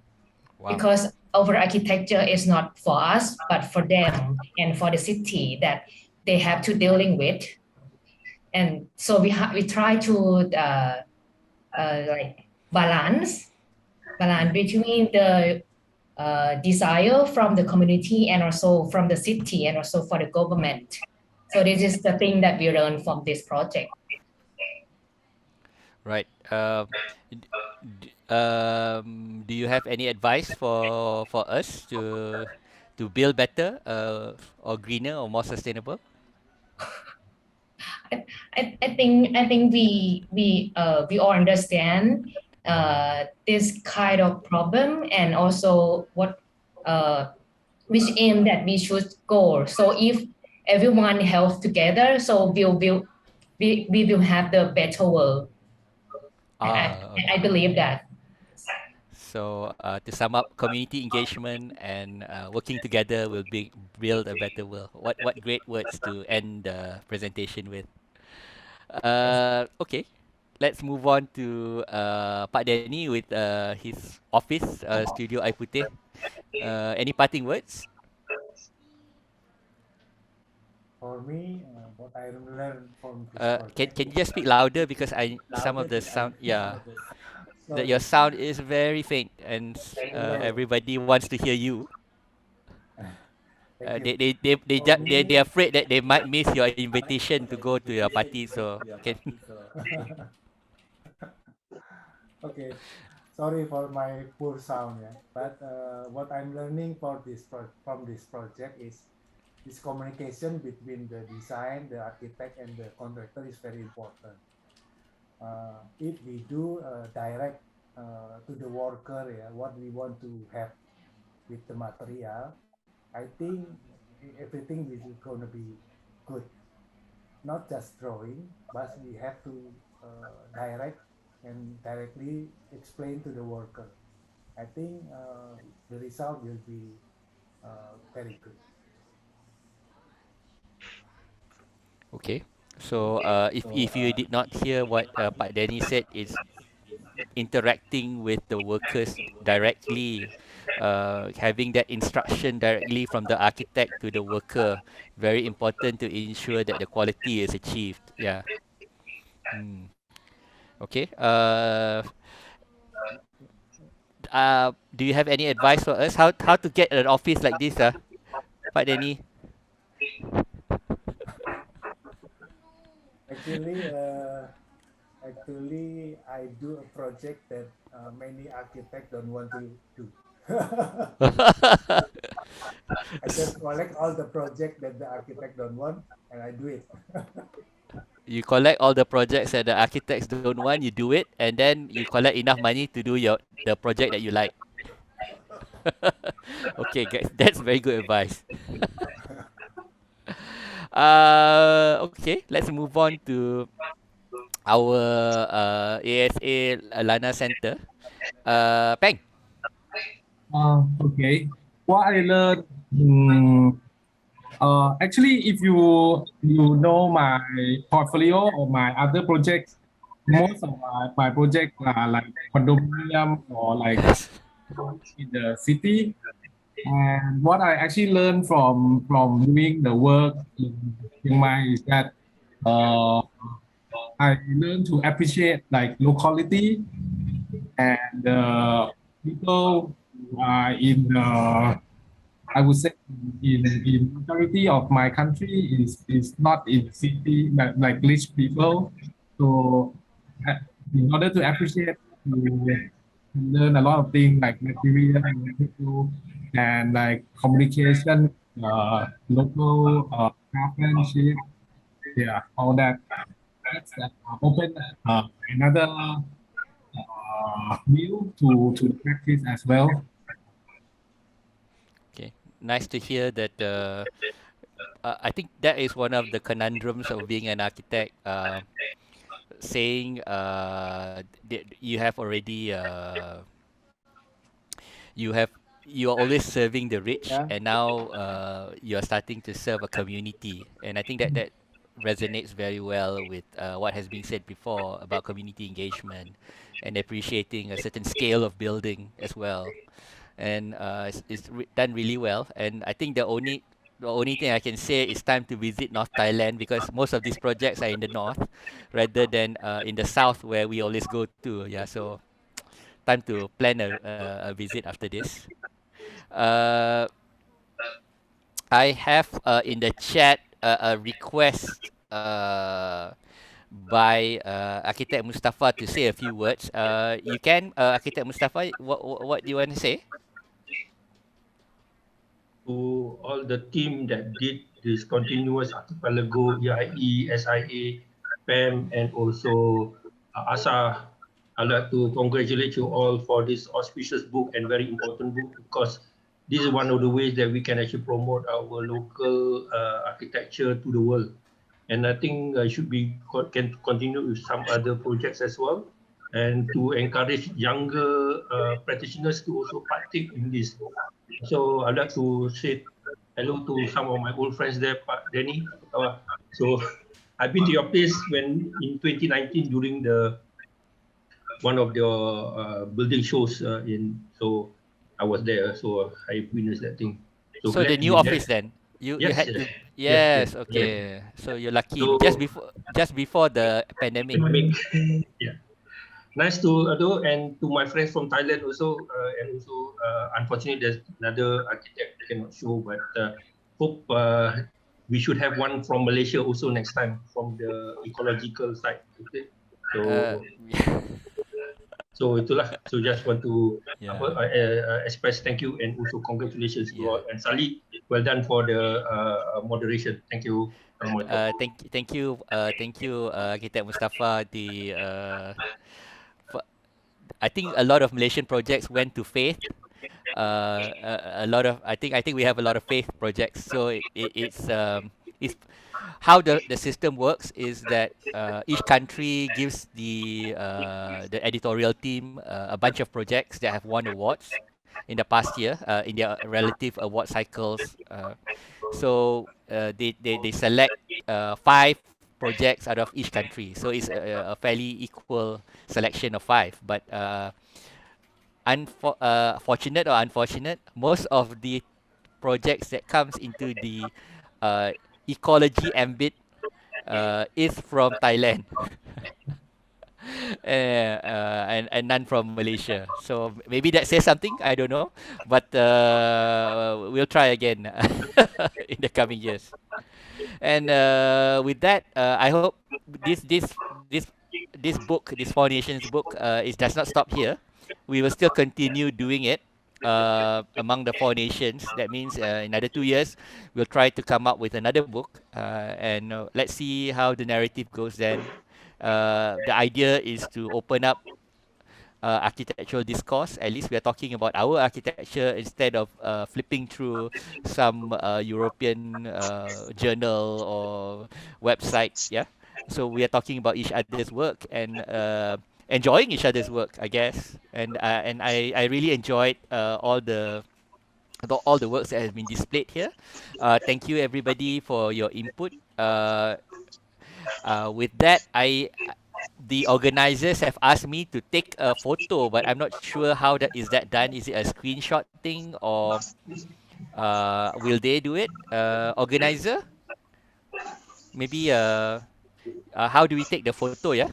Wow. Because our architecture is not for us, but for them and for the city that they have to dealing with. And so we try to like balance between the desire from the community and also from the city and also for the government. So this is the thing that we learned from this project. Right. Do you have any advice for us to build better, or greener, or more sustainable? I think we all understand this kind of problem and also what which aim that we should go. So if everyone helps together, so we will have the better world. I believe that. So to sum up, community engagement and working together will build a better world. What great words to end the presentation with. Okay, let's move on to Pak Danny with his office, Studio Air Putih. Any parting words? For me, what I learned from this Can project. you just speak louder, because some of the sound, yeah, that your sound is very faint, and everybody wants to hear you. They're afraid that they might miss your invitation to go to your party. So can Okay, sorry for my poor sound, yeah. But what I'm learning for from this project is this communication between the design, the architect, and the contractor is very important. If we do direct to the worker, yeah, what we want to have with the material, I think everything is going to be good. Not just drawing, but we have to direct and directly explain to the worker. I think the result will be very good. Okay. So if you did not hear what Pak Danny said, is interacting with the workers directly, having that instruction directly from the architect to the worker, very important to ensure that the quality is achieved. Yeah. Okay. Do you have any advice for us? How to get an office like this, Pak Danny? Actually, I do a project that many architects don't want to do. I just collect all the project that the architect don't want, and I do it. You collect all the projects that the architects don't want, you do it, and then you collect enough money to do the project that you like. Okay, guys, that's very good advice. Okay, let's move on to our ASA Lana Center. Peng. Okay. What I learned, actually, if you know my portfolio or my other projects, most of my projects are like condominium or like Yes. in the city. And what I actually learned from doing the work in Chiang Mai is that I learned to appreciate like locality and people who are in I would say in majority of my country is not in city like rich people. So uh, in order to appreciate to learn a lot of things like material and people and like communication, local craftsmanship, yeah, all that. That's open another view to the practice as well. Okay, nice to hear that. I think that is one of the conundrums of being an architect. Saying you have already you have you are always serving the rich, Yeah. and now you are starting to serve a community, and I think that resonates very well with what has been said before about community engagement and appreciating a certain scale of building as well. And done really well. And I think the only thing I can say is time to visit North Thailand, because most of these projects are in the north rather than in the south where we always go to. Yeah, so time to plan a visit after this. Uh, I have in the chat a request by Architect Mustafa to say a few words. You can, Architect Mustafa, what do you want to say? To all the team that did this Continuous Archipelago, EIE, SIA, PAM, and also ASA. I'd like to congratulate you all for this auspicious book and very important book, because this is one of the ways that we can actually promote our local architecture to the world. And I think I should be can continue with some other projects as well, and to encourage younger practitioners to also partake in this. So I'd like to say hello to some of my old friends there, Pak Danny. So I've been to your place when in 2019 during the one of your building shows so I was there, so I witnessed that thing. So So the glad to new be there. office then. You Yes, had yes, to. yes, yes, Yes, yes. okay. So you're lucky. So Just before the pandemic. yeah. Nice to do, and to my friends from Thailand also, and also unfortunately there's another architect cannot show, but hope we should have one from Malaysia also next time from the ecological side. Okay, Uh, so itulah. So just want to yeah. express thank you and also congratulations to Yeah. all, and Sally, well done for the moderation. Thank you. Thank you, Architect Mustafa. I think a lot of Malaysian projects went to faith. A lot of I think we have a lot of faith projects. So it's how the system works is that each country gives the editorial team a bunch of projects that have won awards in the past year in their relative award cycles. They select five projects out of each country. So it's a fairly equal selection of five. But fortunate or unfortunate, most of the projects that comes into the uh, ecology ambit is from Thailand. And none from Malaysia. So maybe that says something. I don't know, but we'll try again in the coming years. And with that, I hope this this this this book, this Four Nations book, it does not stop here. We will still continue doing it. among the 4 nations. That means in another 2 years, we'll try to come up with another book, and let's see how the narrative goes then. The idea is to open up architectural discourse. At least we are talking about our architecture instead of flipping through some European journal or website. Yeah. So we are talking about each other's work and enjoying each other's work, I guess. And I really enjoyed all the works that has been displayed here. Thank you everybody for your input. With that, the organizers have asked me to take a photo, but I'm not sure how that is that done. Is it a screenshot thing or will they do it? Organizer, maybe how do we take the photo? Yeah.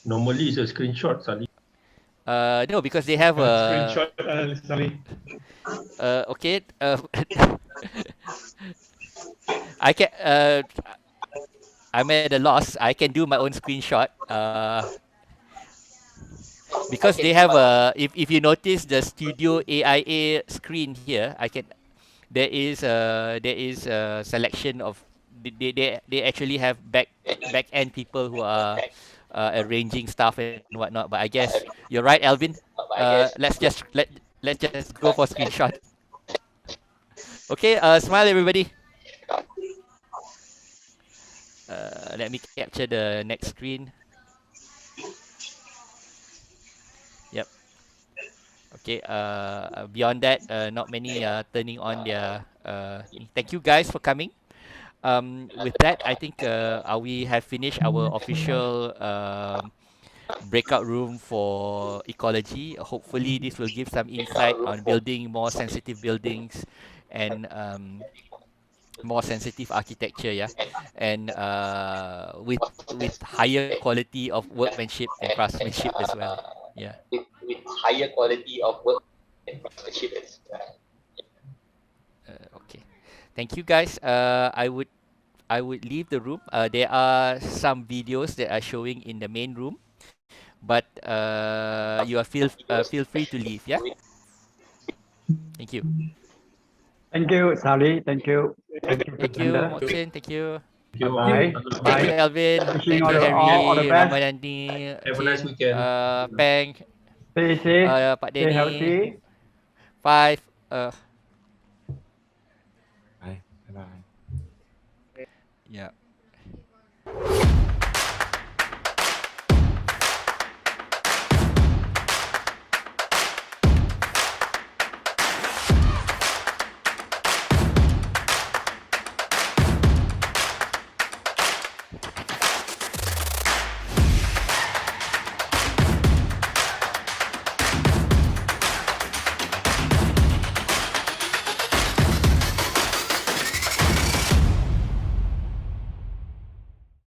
Normally it's a screenshot, Sally. No, because they have a Screenshot, Sally. okay. I can. I'm at a loss. I can do my own screenshot. Because they have a. If you notice the Studio AIA screen here, I can. There is a selection of. They actually have back end people who are arranging stuff and whatnot. But I guess you're right, Alvin. Let's just go for screenshot. Okay. Smile, everybody. Let me capture the next screen. Yep. Okay. Beyond that, not many turning on their. Thank you guys for coming. With that, I think we have finished our official breakout room for ecology. Hopefully, this will give some insight on building more sensitive buildings and more sensitive architecture, yeah, and with higher quality of workmanship and craftsmanship as well, yeah. With higher quality of work and craftsmanship as well. Okay, thank you guys. I would leave the room. There are some videos that are showing in the main room, but you are feel free to leave. Yeah. Thank you. Thank you, Sally. Thank you. Thank you, Thank you, presenter. Mohsin. Thank you. Bye. Thank you, Alvin. Wishing Thank you, all the Harry, best. Ramadhani, Have a nice weekend. Peng, Stay safe. Pak Stay Denny. healthy. 5,